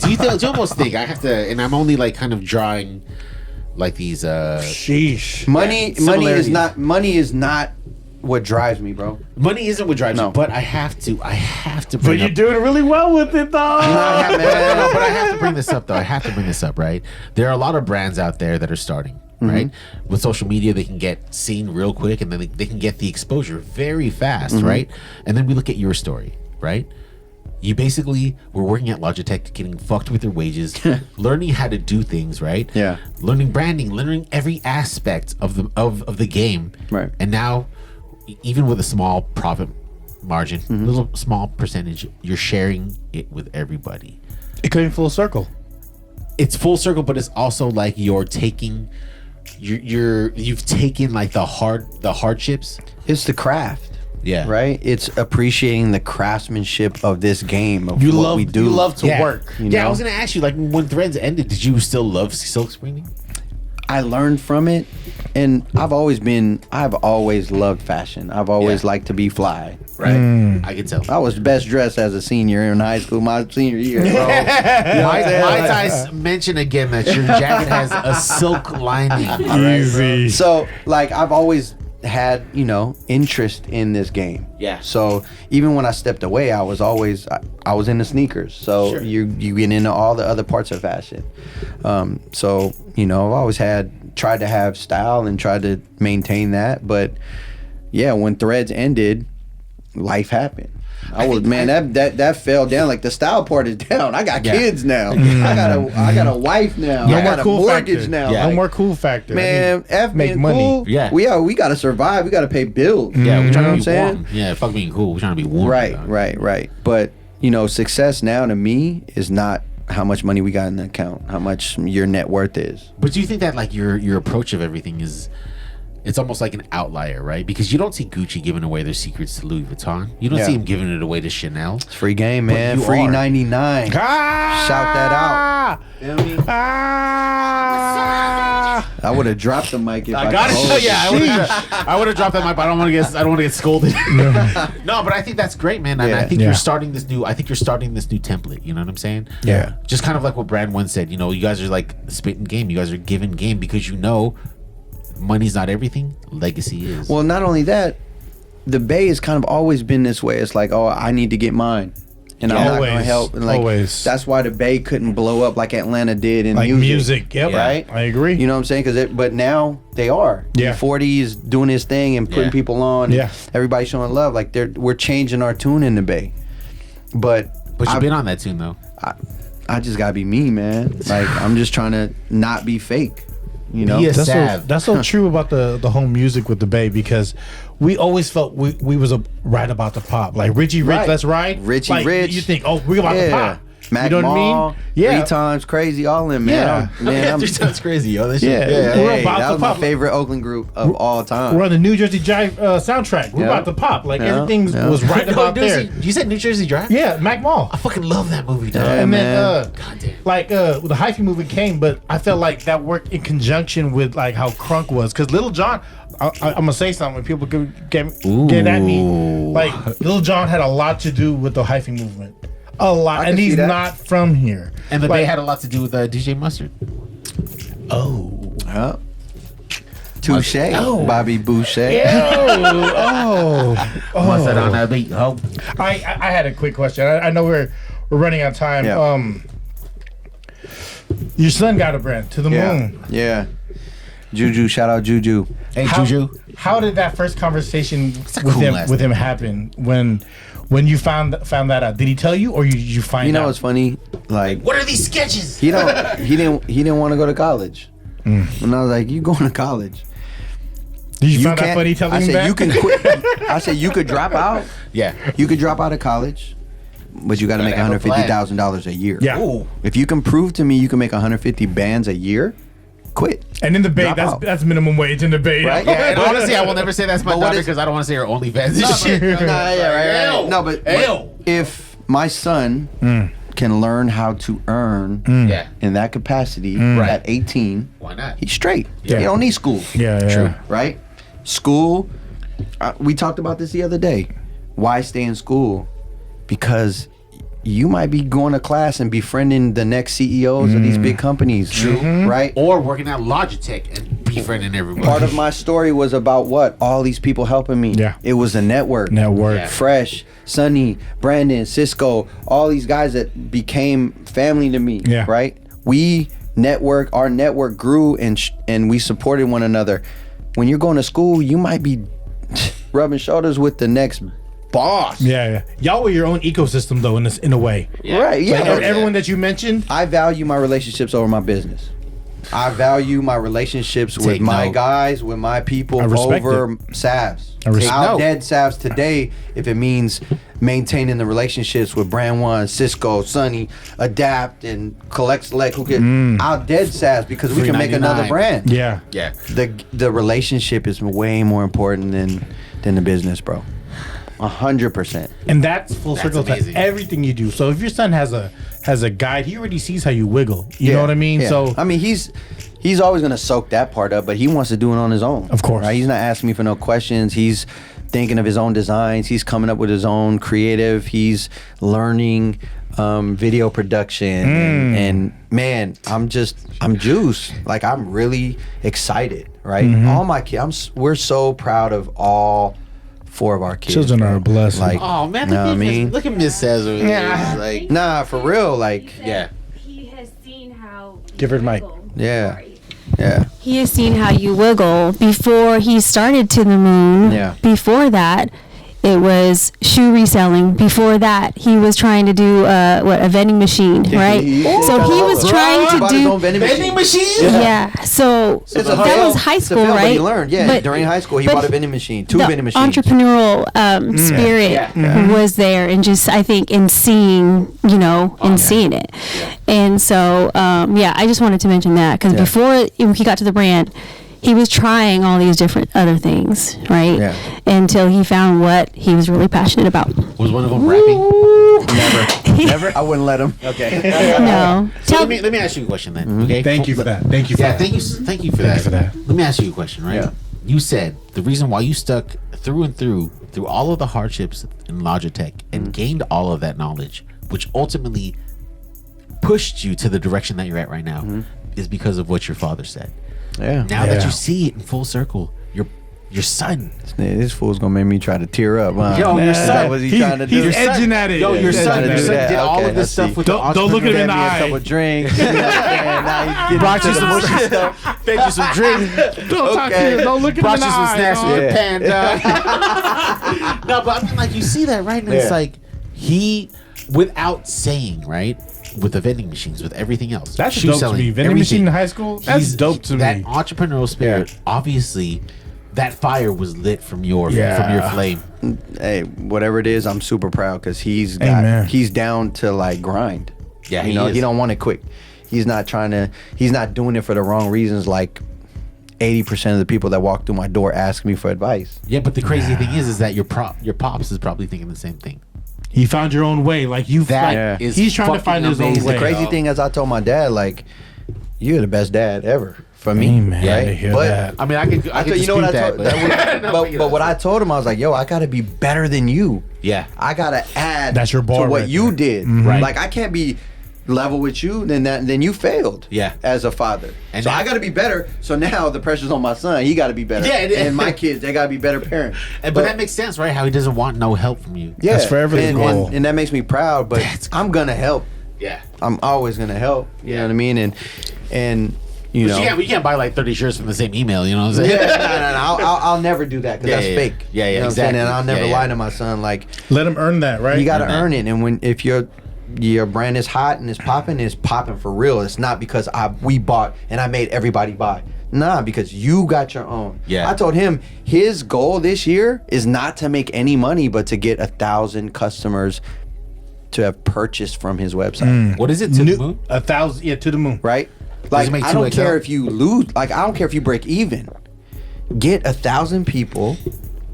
Do you almost think I have to? And I'm only like kind of drawing like these. Sheesh. Money similarities. is not what drives me, bro. Money isn't what drives No. you, but I have to. But Bring you're up, doing really well with it, though. no, but I have to bring this up though. I have to bring this up, right? There are a lot of brands out there that are starting, right? With social media, they can get seen real quick, and then they can get the exposure very fast, right? And then we look at your story, right? You basically were working at Logitech, getting fucked with your wages, learning how to do things, right? Yeah. Learning branding, learning every aspect of the game, Right. And now, even with a small profit margin, little small percentage, you're sharing it with everybody. It came full circle. It's full circle, but it's also like you're taking, you've taken like the hardships. It's the craft. Yeah. Right? It's appreciating the craftsmanship of this game, of You what love we do. You love to Yeah. work. You Yeah, I know? was gonna ask you, like, when Threads ended, did you still love silk screening? I learned from it, and I've always loved fashion. I've always Yeah. liked to be fly. Right, I can tell. I was best dressed as a senior in high school, my senior year, bro. My mention again that your jacket has a silk lining. Easy. So, like, I've always had, interest in this game. Yeah. So even when I stepped away, I was into sneakers. So Sure. you get into all the other parts of fashion. So I've always tried to have style and tried to maintain that. But yeah, when Threads ended, life happened. That fell down. Like, the style part is down. I got kids now. I got a wife now. No I more got a cool mortgage factor. now. Yeah. No Like, more cool factor. man, F make being money. cool. Yeah. we got to survive. We got to pay bills. Yeah, we're You know trying what to I'm be saying? warm. Yeah, fuck being cool. We're trying to be warm. Right. But success now to me is not how much money we got in the account, how much your net worth is. But do you think that like your approach of everything is, it's almost like an outlier, right? Because you don't see Gucci giving away their secrets to Louis Vuitton. You don't Yeah. see him giving it away to Chanel. It's free game, man. you Free are. 99. Shout that out. I would have dropped the mic if I could. I would have dropped that mic, but I don't want to get scolded. No, but I think that's great, man. And Yeah. I think Yeah. you're starting this new template. You know what I'm saying? Yeah. Just kind of like what Brad once said. You guys are like spitting game. You guys are giving game because money's not everything. Legacy is. Well, not only that, the Bay has kind of always been this way. It's like, oh, I need to get mine. And I'm not going to Always. help. And like, Always. that's why the Bay couldn't blow up like Atlanta did in Like music. music. Yep. Right? I agree. You know what I'm saying? But now they are. Yeah. 40 is doing his thing and putting Yeah. people on. Yeah. Everybody showing love. Like, we're changing our tune in the Bay. But you've been on that tune though. I just gotta be me, man. Like, I'm just trying to not be fake. Be That's Sav. that's so true about the home music with the Bay, because we always felt we was right about the pop. Like Richie Rich, Right. let's ride. Richie like, Rich. You think, oh, we about the pop. Mac you know what I Mall, mean? Yeah. 3 Times Crazy, all them, man. Yeah. Man, That's crazy, yo. That shit. Yeah. Hey, We're about that to was my pop. favorite Oakland group of all time. We're on the New Jersey Jive soundtrack. We're Yeah. about to pop. Like, Yeah. everything Yeah. was right about there. You said New Jersey Drive? Yeah, Mac Mall. I fucking love that movie, dog. Yeah. And man. then, Goddamn. like, the hyphy movement came, but I felt like that worked in conjunction with like how crunk was. Because Little John, I'm gonna say something when people get at me. Like, Little John had a lot to do with the hyphy movement, a lot, I and can see he's that. not from here. And the like, Bay had a lot to do with DJ Mustard. Huh? Touche, Bobby Boucher. Mustard on that beat, ho. I had a quick question. I know we're running out of time. Yeah. Your son got a brand, To the Moon. Yeah. Juju, shout out Juju. Hey, How, Juju. how did that first conversation a with cool him last happen? When you found that out, did he tell you, or you find You know out? what's funny? Like, What are these sketches? he didn't want to go to college. And I was like, you going to college? Did you find out funny telling I him said that? you can quit. I said you could drop out. Yeah. You could drop out of college, but you got to make Gotta have a $150,000 a year. Yeah. Ooh. If you can prove to me you can make 150 bands a year, quit. And in the Bay, Drop out. that's minimum wage in the Bay. Right? Yeah, and honestly, I will never say that's my But what daughter is- because I don't want to say her OnlyFans. No, shit. right. No, but Ew. if my son can learn how to earn Yeah. in that capacity Right. at 18, Why not? he's straight. Yeah. He don't need school. Yeah. True. Right? School, we talked about this the other day. Why stay in school? Because you might be going to class and befriending the next CEOs of these big companies. True. Right? Or working at Logitech and befriending everybody. Part of my story was about what? All these people helping me. Yeah. It was a network. Network. Fresh, Sonny, Brandon, Cisco, all these guys that became family to me. Yeah. Right? Our network grew and we supported one another. When you're going to school, you might be rubbing shoulders with the next boss. Yeah. Y'all were your own ecosystem though, in a way. Right, yeah. Like, everyone that you mentioned. I value my relationships over my business. I value my relationships with Take my note. guys, with my people I respect over SAVS. I respect I'll note. dead SAVS today if it means maintaining the relationships with Brand One, Cisco, Sonny, Adapt, and Collect Select. Who can? I'll dead SAVS because we can make another FREE99. brand. Yeah. Yeah. The relationship is way more important than the business, bro. 100%. And that's full That's circle amazing. to everything you do. So if your son has a guide, he already sees how you wiggle. You know what I mean? Yeah. So I mean, he's always gonna soak that part up, but he wants to do it on his own. Of course. Right? He's not asking me for no questions. He's thinking of his own designs. He's coming up with his own creative. He's learning video production. And man, I'm juiced. Like, I'm really excited. Right? All my kids. We're so proud of all 4 of our kids. Children bro. are a blessing. Like, Oh man, know what I mean? look at Miss Cesar. Yeah. Like, Nah, for real. Like, yeah. He has seen how. Give her the mic. yeah, yeah. He has seen how you wiggle before he started To the Moon. Yeah. Before that, it was shoe reselling. Before that, he was trying to do a vending machine, right? So he was trying to Bought his own do. vending machine. machine? Yeah. So It's a that fail. was high It's a school, fail, but right? he learned. Yeah, But- during high school, he but bought a vending machine, 2 the vending machines. entrepreneurial spirit was there, and just I think in seeing, seeing it, and so I just wanted to mention that because before he got to the brand, he was trying all these different other things, right? Yeah. Until he found what he was really passionate about. Was one of them rapping? Never. I wouldn't let him. Okay. No, So let me ask you a question then. Okay. Thank you for that. Thank you for Yeah, that. thank you for that. for that. Let me ask you a question, right? Yeah. You said the reason why you stuck through and through all of the hardships in Logitech and gained all of that knowledge, which ultimately pushed you to the direction that you're at right now, is because of what your father said. Yeah. Now that Yeah. you see it in full circle, your son. This fool's gonna make me try to tear up. Huh? Yo, your Is that son. what he's trying to do? He's Your son- edging at it. Yo, your Yeah, son, yeah, your yeah. son did all Okay, of this I stuff see. with Don't look at him in the Had me a eye. couple drinks. You know what I'm saying? Now he's getting Brought you into the some mushy stuff. Fed you some drink. Don't talk to Okay. him. Don't look at him Brought in the you some eye. snacks dog. with your Yeah. panda. No, but I mean, like, you see that, right? And it's Yeah. like he, without saying, right, with the vending machines, with everything else, That's shoe dope to selling, me. Vending everything, machine in high school. That's he's- dope to that me. entrepreneurial spirit, obviously, that fire was lit from your Yeah. flame. Hey, whatever it is, I'm super proud because he's Amen. down to like grind. Yeah, you he know, is. he don't want it quick. He's not doing it for the wrong reasons. Like 80% of the people that walk through my door ask me for advice. Yeah, but the crazy thing is that your pops is probably thinking the same thing. He found your own way. Like you. That Yeah. is He's trying to fucking find his own amazing. way. The crazy dog. thing is, I told my dad, like, you're the best dad ever for me. Amen. Right? To hear But that. I mean, I could you know what I told? but, But what I told him, I was like, yo, I gotta be better than you. Yeah. I gotta add That's your bar to what right you there. did. Right. Like, I can't be level with you, then you failed. Yeah. As a father. And so that- I gotta be better. So now the pressure's on my son. He gotta be better. Yeah, it- and my kids, they gotta be better parents. But that makes sense, right? How he doesn't want no help from you. yeah, That's forever the and, goal. and that makes me proud. But I'm gonna help. Yeah. I'm always gonna help. You know what I mean? And you know. We can't buy like 30 shirts from the same email, you know what I'm saying? Yeah, no. I'll never do that because Yeah, that's yeah, fake. yeah, You know what I'm saying? exactly. And I'll never Yeah, lie yeah. to my son. Like, Let him earn that, right? you got to Earn that. earn it. And if your brand is hot and it's popping for real. It's not because we bought and I made everybody buy. Nah, because you got your own. Yeah. I told him his goal this year is not to make any money, but to get 1,000 customers to have purchased from his website. What is it? To the moon? 1,000. Yeah, to the moon. Right? Like, make I 2X don't care out? if you lose. Like, I don't care if you break even. Get 1,000 people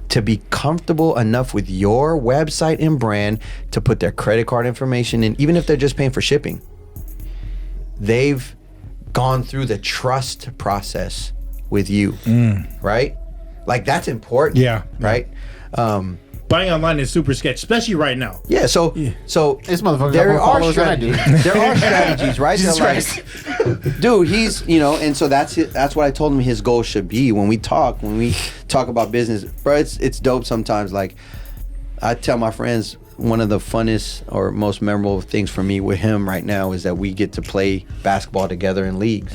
to be comfortable enough with your website and brand to put their credit card information in, even if they're just paying for shipping. They've gone through the trust process with you, right? Like, that's important. Yeah. Right? Buying online is super sketchy, especially right now. Yeah, so This motherfucker got there more are followers than I do. strategies. There are strategies, right? Jesus They're like, dude, he's and so that's it. That's what I told him his goal should be when we talk about business, bro. It's dope sometimes. Like, I tell my friends, one of the funnest or most memorable things for me with him right now is that we get to play basketball together in leagues,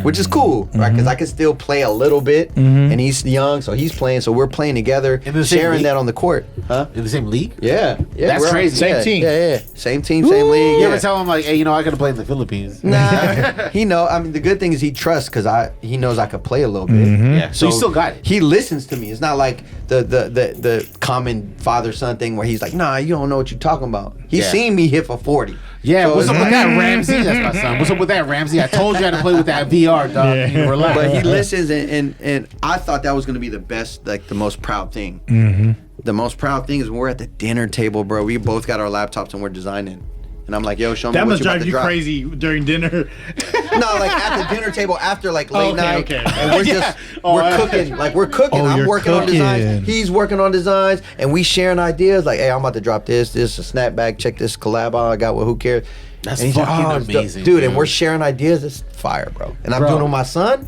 which is cool, right? Because I can still play a little bit, and he's young, so he's playing. So we're playing together, In the same sharing league? that on the court, huh? In the same league? Yeah, That's we're on- crazy. Same yeah, team. Yeah, same team, same league. You yeah. ever tell him like, hey, I could have played in the Philippines? Nah, he know. I mean, the good thing is he trusts because he knows I could play a little bit. Yeah. So you still got it. He listens to me. It's not like the common father son thing where he's like, nah, you don't know what you're talking about. He's Yeah. seen me hit for 40. Yeah, So what's up it's with like- that, Ramsey? That's my son. What's up with that, Ramsey? I told you how to play with that VR, dog. Yeah. You relax. But he listens, and I thought that was gonna be the best, like the most proud thing. The most proud thing is when we're at the dinner table, bro. We both got our laptops and we're designing. And I'm like, yo, show me That what must you about drive to you drop. crazy during dinner. No, like at the dinner table after like late Okay, night, okay. and we're Yeah. just Oh, we're I- cooking, like we're cooking. Oh, I'm you're working on designs. cooking. He's working on designs, and we sharing ideas. Like, hey, I'm about to drop this a snapback. Check this collab I got with Who Cares. That's And he's like, fucking it's dope." amazing, dude. And dude. we're sharing ideas. It's fire, bro. And I'm Bro. doing it with my son.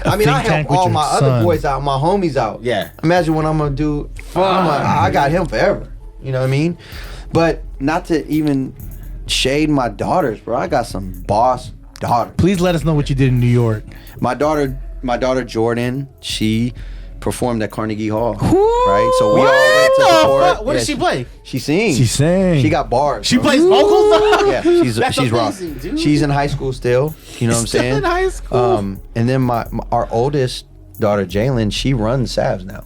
I mean, think I tank help with all your my other son. boys out, my homies out. Yeah. Imagine what I'm gonna do. I got him forever. You know what I mean? But not to even shade my daughters, bro. I got some boss daughters. Please let us know what you did in New York. My daughter Jordan, she performed at Carnegie Hall. Right? So we all went to support. What Yeah, does she play? She sings. She sang. She got bars. She bro. plays vocals, dog? Yeah, she's That's raw. amazing, dude. She's in high school still. You know what I'm Still saying? in high school. And then our oldest daughter Jalen, she runs SAVS now.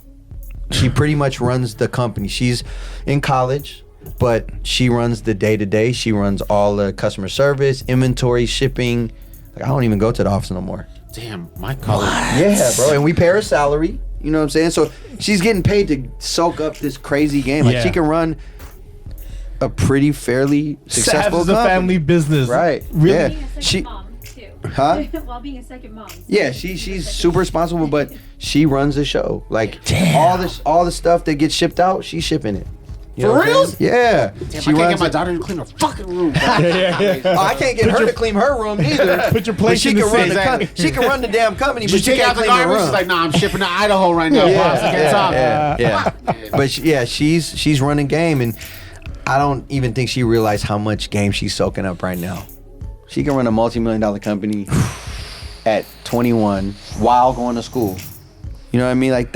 She pretty much runs the company. She's in college, but she runs the day-to-day. She runs all the customer service, inventory, shipping. Like, I don't even go to the office no more. Damn, my college. Yeah, bro. And we pay her salary. You know what I'm saying? So she's getting paid to soak up this crazy game. Like, Yeah. she can run a pretty fairly successful SAVS is a company. family business. Right. Really? Yeah. Being a second She- mom too. Huh? While being a second mom. Yeah, she's super responsible, but she runs the show. Like, all the stuff that gets shipped out, she's shipping it. You know For what I'm reals? saying? Yeah. Damn, She I can't runs get my it. daughter to clean her fucking room. Bro. Oh, I can't get her to clean her room either. Put your But place she in can the run sink. the she can run the damn company, Did but you she take can't out the clean her garbage? room. She's like, nah, I'm shipping to Idaho right now, boss. I can't talk. Yeah. But she's running game, and I don't even think she realized how much game she's soaking up right now. She can run a multi-million-dollar company at 21 while going to school. You know what I mean? Like,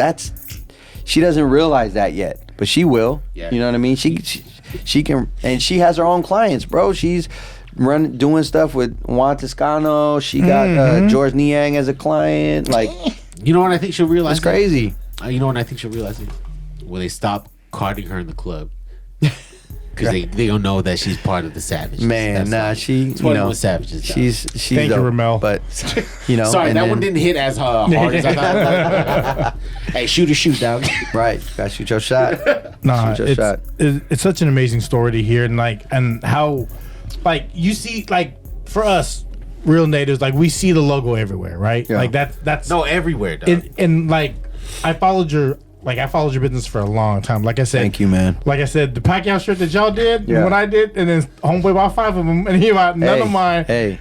she doesn't realize that yet, but she will. Yeah. You know what I mean? She can, and she has her own clients, bro. She's doing stuff with Juan Toscano. She got George Niang as a client. Like, You know what I think she'll realize? it's crazy. You know what I think she'll realize? When they stop carting her in the club. Because they don't know that she's part of the Savages. Man, That's she, it's you one know, of the Savages. she's Thank you, dope, Rommel. But, you know, Sorry, and that then- one didn't hit as hard as I thought. Hey, shoot, dog. Right, gotta shoot your shot. Nah, Shoot your shot. it's such an amazing story to hear, and how, like, you see, like, for us real natives, like, we see the logo everywhere, right? Yeah. Like that's No, everywhere, dog. and like I followed your business for a long time. Like I said, Thank you, man. Like I said, the Pacquiao shirt that y'all did, Yeah. and what I did, and then Homeboy bought 5 of them, and he bought none of mine. Hey,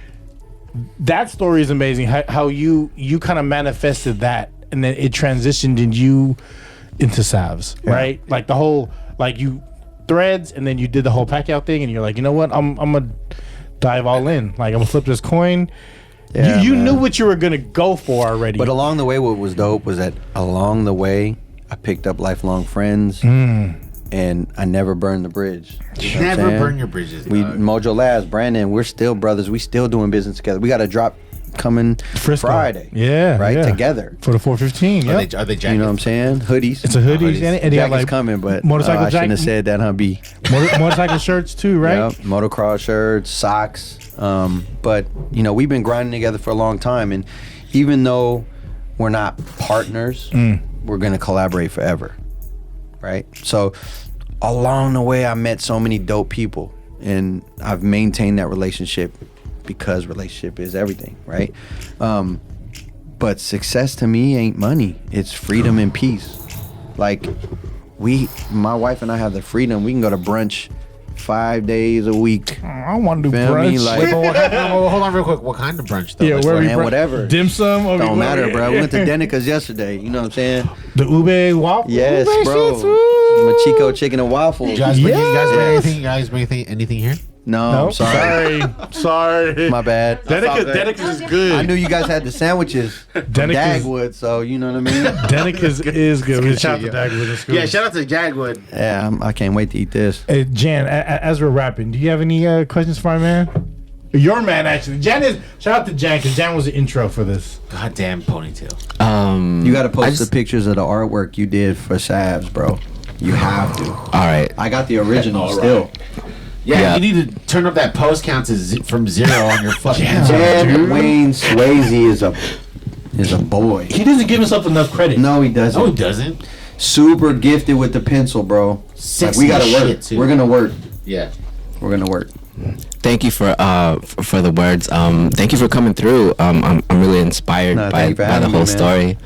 That story is amazing. How you kind of manifested that, and then it transitioned in you into SAVS, right? Like the whole, like, you threads, and then you did the whole Pacquiao thing, and you're like, you know what? I'm gonna dive all in. Like, I'm gonna flip this coin. Yeah, you man. knew what you were gonna go for already. but along the way, what was dope was that along the way, I picked up lifelong friends, and I never burned the bridge. You know what I'm Never saying? burn your bridges. We dog. Mojo Labs, Brandon, we're still brothers. We still doing business together. We got to drop coming Frisco. Friday. Yeah, right, yeah. together. For the 415. Yep. Are they jackets? You know what I'm saying? Hoodies. It's a hoodies, and they have Jacket's like coming, but motorcycle I shouldn't have jacket- said that, huh, B? motorcycle shirts too, right? Yep, motocross shirts, socks. But you know, we've been grinding together for a long time, and even though we're not partners, we're gonna collaborate forever, right? So along the way, I met so many dope people, and I've maintained that relationship because relationship is everything, right? But success to me ain't money; it's freedom and peace. Like my wife and I have the freedom. We can go to brunch 5 days a week. I want to do Feel brunch. me? Like, Wait, but what kind of, hold on real quick. What kind of brunch though? Yeah, Like, where what- we man, whatever. dim sum. Or don't matter, bro. We went to Denica's yesterday. You know what I'm saying? The ube waffle. Yes, ube bro. shit's woo. Machiko chicken and waffles. You guys bring Yes. anything? You guys bring anything here? No, No, I'm sorry. sorry. My bad. Denica's is good. I knew you guys had the sandwiches from Denica's- Dagwood, so you know what I mean? Denica's is good. Shout out to shit, Dagwood and School. Yeah, shout out to Jagwood. Yeah, I can't wait to eat this. Hey, Jan, as we're rapping, do you have any questions for my man? Your man, actually. Jan is. Shout out to Jan, because Jan was the intro for this. Goddamn ponytail. You got to post I the just- pictures of the artwork you did for SAVS, bro. You have to. All right. I got the original still. Yeah, Yeah. you need to turn up that post count to from 0 on your fucking. Jan Wayne Swayze is a boy. He doesn't give himself enough credit. No, he doesn't. No, it doesn't. Super gifted with the pencil, bro. Like, Sexy we gotta as work. shit, too. We're gonna work. Yeah. We're gonna work. Thank you for the words. Thank you for coming through. I'm really inspired No, by thank you for the having whole me, story.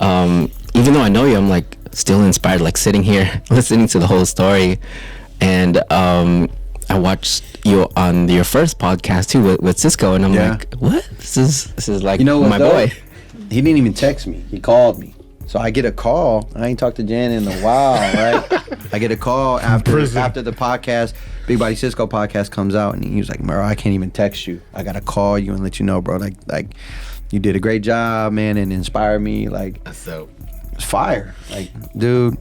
Even though I know you, I'm like still inspired. Like sitting here listening to the whole story, and I watched you on your first podcast too with Cisco, and I'm Yeah. like, what? This is like You know what? my boy. He didn't even text me. He called me. So I get a call. I ain't talked to Jan in a while, right? I get a call after the podcast, Big Body Cisco podcast comes out, and he was like, "Bro, I can't even text you. I gotta call you and let you know, bro. Like, you did a great job, man, and inspired me. Like, So it's fire. Like, dude,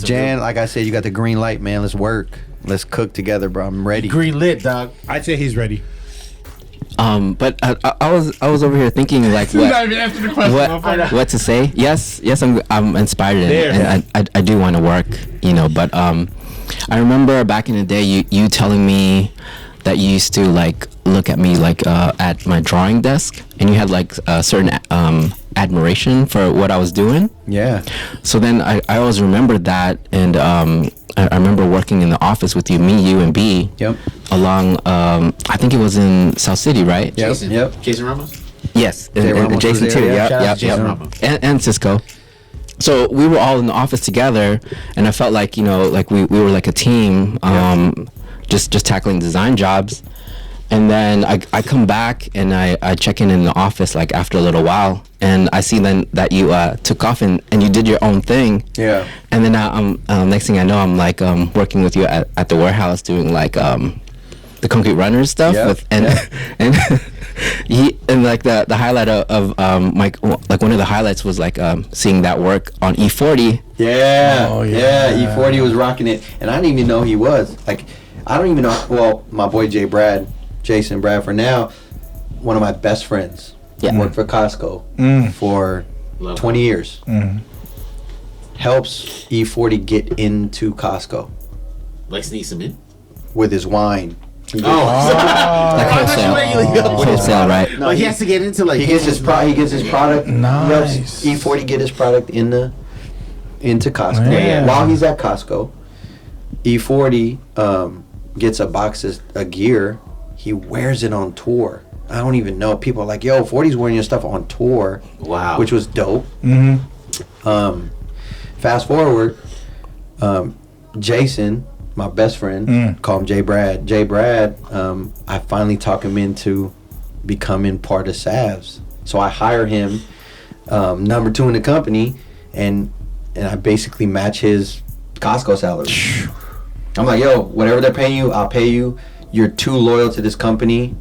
Jan, like I said, you got the green light, man. Let's work. Let's cook together, bro. I'm ready. green lit, dog. I'd say he's ready. But I was over here thinking like Not even answer the question. what to say. Yes, I'm inspired There. and I do want to work, you know. But I remember back in the day you telling me that you used to like look at me like at my drawing desk, and you had like a certain admiration for what I was doing. Yeah. So then I always remembered that, and I remember working in the office with you, you, and B. Yep. Along, I think it was in South City, right? Yep. Jason. Yep. Jason Ramos. Yes, Jay and Ramos Jason was there, too. yeah. Yep, Shout out yep, to Jason yep. Ramos. And Cisco. So we were all in the office together, and I felt like, you know, like we were like a team, just tackling design jobs. And then I come back and I check in the office like after a little while, and I see then that you took off and you did your own thing. Yeah. And then next thing I know, I'm like working with you at the warehouse doing like the concrete runners stuff Yep, with and and like the highlight of Mike, like one of the highlights was like seeing that work on E40. Yeah. Oh, yeah. yeah. E40 was rocking it, and I didn't even know he was. Like, I don't even know. Well, my boy Jason Bradford, now one of my best friends. Yeah. Worked for Costco for Love 20 years. Helps E40 get into Costco Like sneaks him in. with his wine. Like I thought you meant you- wholesale, right? No, Like he has to get into like He gets his product. Nice. He helps E40 get his product into Costco. Man. While he's at Costco, E40 gets a box of gear. He wears it on tour. I don't even know. People are like, "Yo, 40's wearing your stuff on tour." Wow. Which was dope. Mm-hmm. Fast forward, Jason, my best friend, call him J Brad. J Brad, I finally talk him into becoming part of SAVS. So I hire him, number 2 in the company, and I basically match his Costco salary. I'm like, yo, whatever they're paying you, I'll pay you. You're too loyal to this company.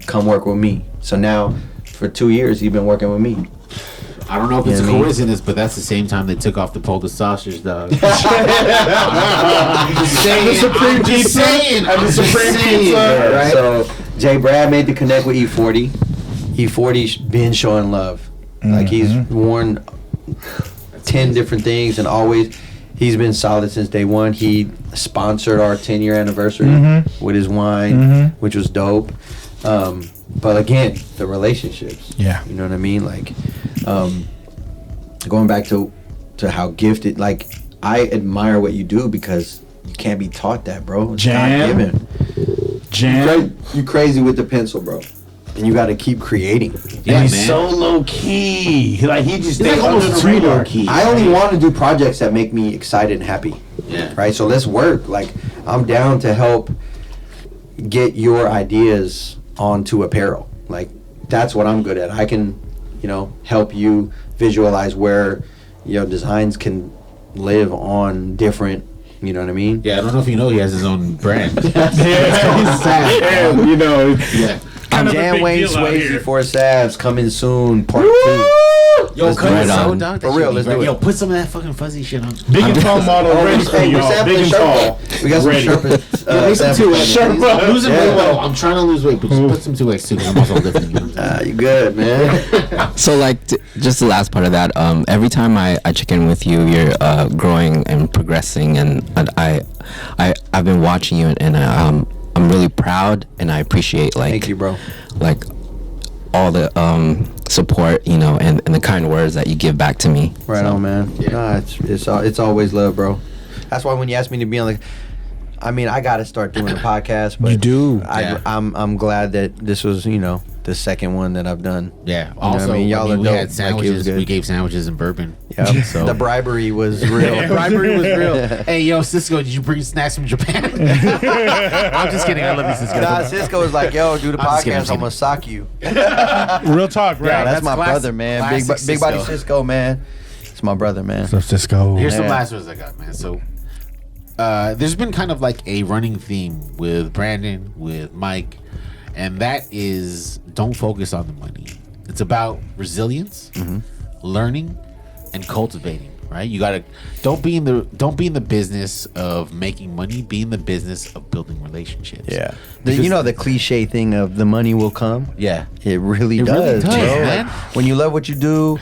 Come work with me. So now, for 2 years, he's been working with me. I don't know if it's Yeah, a I mean- coincidence, but that's the same time they took off the Polish sausage, dog. The Supreme Pizza. Right? So Jay Brad made the connect with E40. he 40's been showing love. Like he's worn 10 different things, and always he's been solid since day one. He sponsored our 10-year anniversary with his wine, which was dope. But again, the relationships. Yeah. You know what I mean? Like, going back to how gifted, like, I admire what you do because you can't be taught that, bro. It's not given. You crazy with the pencil, bro. And you got to keep creating. Yeah, he's so low key. Like he just stays like under almost the too radar. low key. I only want to do projects that make me excited and happy. Yeah. Right? So let's work. Like, I'm down to help get your ideas onto apparel. Like, that's what I'm good at. I can, help you visualize where, designs can live on different, you know what I mean? Yeah, I don't know if you know he has his own brand. Yeah. I'm Jan Wayne Swayze for SAVS coming soon, part 2. Yo, Let's cut do it it. out, dog. For real, let's do it. Yo, put some of that fucking fuzzy shit on. Big and tall model ready for Hey, we're y'all. sampling Big and tall. Sherpa. We got some Ready. Sherpa. Yeah, make some samples. 2X. I'm losing weight. Yeah. Well, I'm trying to lose weight, but just put some 2X too, because I'm also lifting. You good, man. So like just the last part of that, every time I check in with you, you're growing and progressing, and I've been watching you, and I'm really proud, and I appreciate Thank you, bro. like all the support, and the kind words that you give back to me. Right on, man. Yeah. Nah, it's always love, bro. That's why when you asked me to be on, I mean, I got to start doing a podcast. But You do. I'm glad that this was, the second one that I've done. Yeah. what Also, I mean? Y'all are we dope. had Like, it was sandwiches. good. We gave sandwiches and bourbon. Yeah. So The bribery was real. bribery was real. Hey, yo, Cisco, did you bring snacks from Japan? I'm just kidding. I love you, Cisco. Nah, Cisco was like, yo, do the I'm just kidding, podcast. I'm going to sock you. Real talk, right? Yeah, that's my classic- brother, man. classic Big body Cisco. Cisco, man. It's my brother, man. What's up, Cisco? Here's some Yeah. last words I got, man. So, there's been kind of like a running theme with Brandon, with Mike, and that is don't focus on the money. It's about resilience, learning, and cultivating. Right? You gotta don't be in the business of making money. Be in the business of building relationships. Yeah. Because- The cliche thing of the money will come. Yeah. It really It does, really does, bro. man. Like, when you love what you do,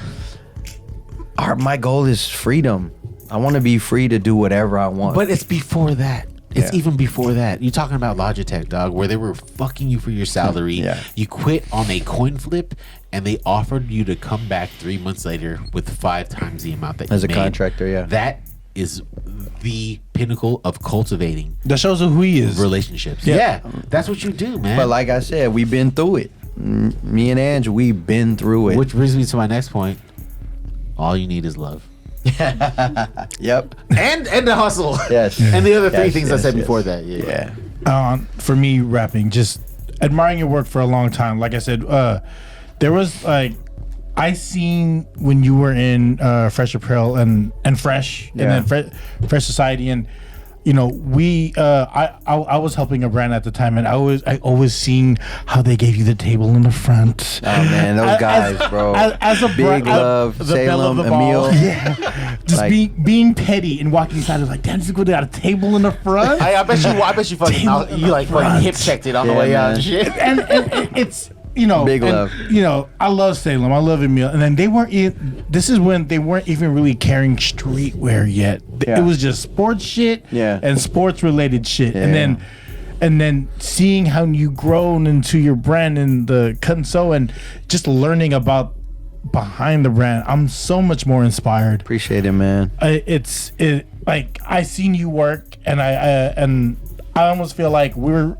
my goal is freedom. I want to be free to do whatever I want. But it's before that. It's Yeah. even before that. You're talking about Logitech, dog, where they were fucking you for your salary. Yeah. You quit on a coin flip, and they offered you to come back 3 months later with 5 times the amount that As you a made. contractor, yeah. That is the pinnacle of cultivating That shows who he is. relationships. Yeah. Yeah, that's what you do, man. But like I said, we've been through it. Me and Ange, we've been through it. Which brings me to my next point. All you need is love. Yep. And the hustle. Yes. And the other three Yes, things I yes, said yes. before that. Yeah. Yeah. For me, rapping, just admiring your work for a long time. Like I said, there was I seen when you were in Fresh Apparel and Fresh, Yeah. and then Fresh Society, and I was helping a brand at the time, and I always seen how they gave you the table in the front. Oh man, those guys, bro. As a Big Love, the belle of Salem, the ball. Emil. Yeah, just Like- being petty and walking inside. It's like, damn, this is good. They got a table in the front. I bet you fucking you like fucking hip checked it on the Yeah, way out man. and shit. and it's Big and, love. I love Salem, I love Emil, and then they weren't this is when they weren't even really carrying streetwear yet. Yeah. It was just sports shit, Yeah. and sports related shit. Yeah. And then seeing how you grown into your brand and the cut and sew, and just learning about behind the brand, I'm so much more inspired. Appreciate it, man. Like I seen you work, and I almost feel like we're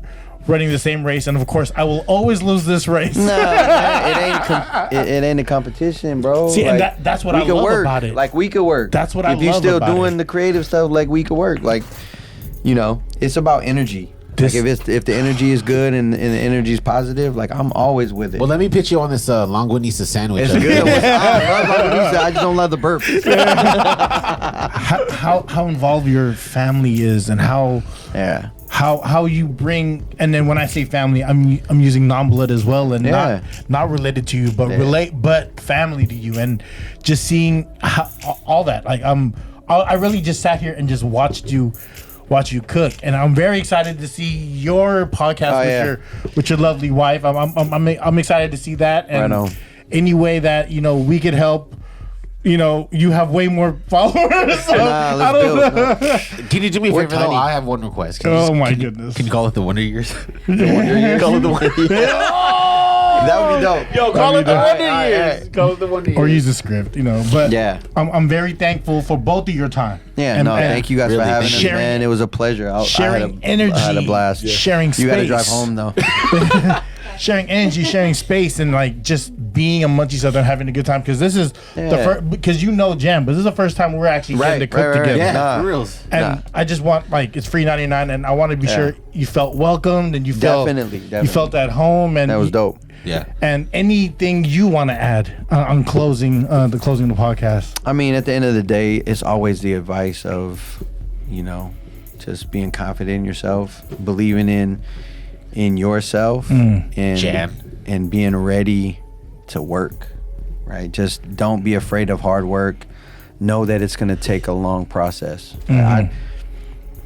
running the same race, and of course I will always lose this race. No, man, it ain't a competition, bro. See, and Like, that's what we I could love work. about it. Like we could work. That's what I if you're love still about doing it. the creative stuff, like we could work. Like, it's about energy. This- Like if the energy is good and the energy is positive, like I'm always with it. Well, let me pitch you on this Longanisa sandwich. It's good. I love Longanisa. I just don't love the burp. how involved your family is, and how you bring, and then when I say family, I'm using non-blood as well, and Yeah. not related to you, but but family to you, and just seeing all that. Like I really just sat here and just watched you watch you cook, and I'm very excited to see your podcast with your lovely wife. I'm excited to see that, and Right on. any way that we could help. You have way more followers. So I don't know. Can you do me a favor though? tiny. I have one request. Goodness. Can you call it the Wonder Years? Call it the Wonder Years. That would be dope. Yo, call it the Wonder Years. Call it the Wonder Years. Or use the script, But Yeah. I'm very thankful for both of your time. Yeah, And thank you guys really for having us, sharing- man. It was a pleasure. sharing energy, I had a blast. sharing space. You got to drive home though. Sharing energy, sharing space, and like just being amongst each other and having a good time. Because this is the first, because Jam, but this is the first time we're actually getting to cook together. Yeah, Nah. for reals. And I just want it's $free99, and I want to be sure you felt welcomed and you felt Definitely. you felt at home, and That was dope. Yeah. And anything you want to add on closing the podcast? I mean, at the end of the day, it's always the advice of, just being confident in yourself, believing in yourself, and being ready to work, right? Just don't be afraid of hard work. Know that it's going to take a long process.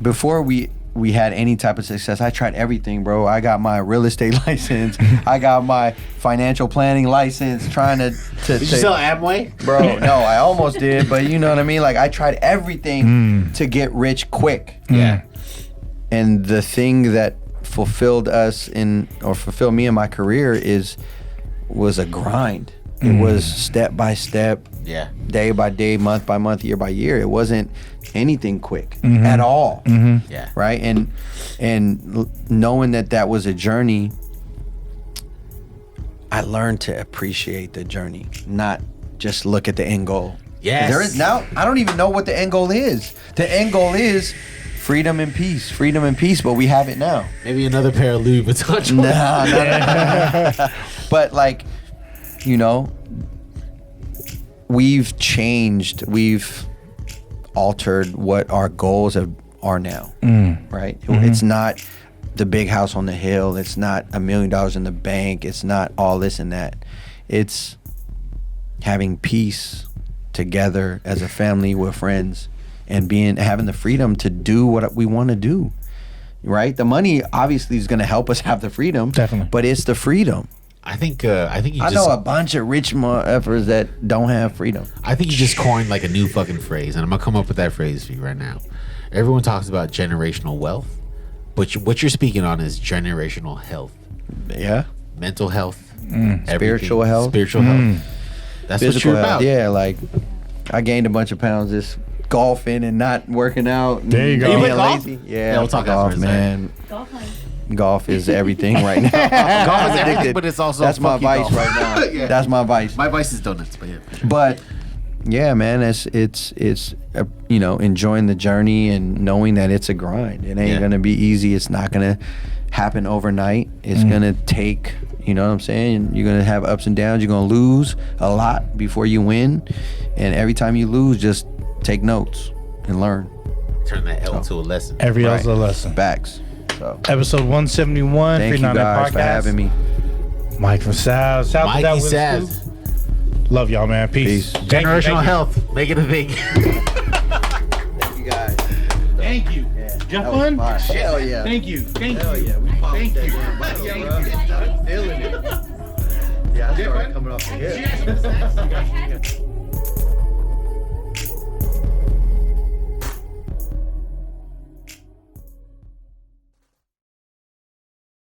Before we had any type of success, I tried everything, bro. I got my real estate license. I got my financial planning license, trying to Did you sell Amway? bro, no, I almost did, but you know what I mean? Like, I tried everything to get rich quick. Yeah. And the thing that fulfilled me in my career was a grind. It was step by step, day by day, month by month, year by year. It wasn't anything quick at all. Yeah. Right? And knowing that was a journey, I learned to appreciate the journey, not just look at the end goal. Yes. There is now, I don't even know what the end goal is. The end goal is freedom and peace, but we have it now. Maybe another pair of Louis Vuitton. Nah. But we've changed, we've altered what our goals are now, right? It's not the big house on the hill. It's not $1 million in the bank. It's not all this and that. It's having peace together as a family with friends, and having the freedom to do what we want to do, right? The money obviously is going to help us have the freedom, Definitely, but it's the freedom. I think you I know a bunch of rich motherfuckers that don't have freedom. I think you just coined like a new fucking phrase, and I'm gonna come up with that phrase for you right now. Everyone talks about generational wealth, but what you're speaking on is generational health. Yeah. Mental health, Spiritual health. Spiritual health. That's Physical what you're health. about. Yeah, like I gained a bunch of pounds just golfing and not working out. There you go. Being You play golf? lazy. Yeah, Yeah, we'll talk golf, afterwards, man. Golf money. Golf is everything right now. Golf is I'm everything, addicted. but it's also that's my fuck you vice golf. right now. Yeah. That's my vice. My vice is donuts, but yeah. But yeah, man, it's enjoying the journey and knowing that it's a grind. It ain't gonna be easy. It's not gonna happen overnight. It's gonna take, you know what I'm saying? You're gonna have ups and downs. You're gonna lose a lot before you win, and every time you lose, just take notes and learn. Turn that L to a lesson. Every L's a lesson. Facts. So Episode 171. thank you FREE99 guys for having me. Mike from SAVS. Shout out to Mikey that Savs. Love y'all, man. Peace. Peace. Thank you, Generational thank you. health. Make it a thing. Thank you guys. Thank you. You have fun? Hell yeah. Thank you. Thank Hell you. yeah. We popped Thank that you. damn bottle, bro. I'm feeling it. Yeah, I started coming off the hip.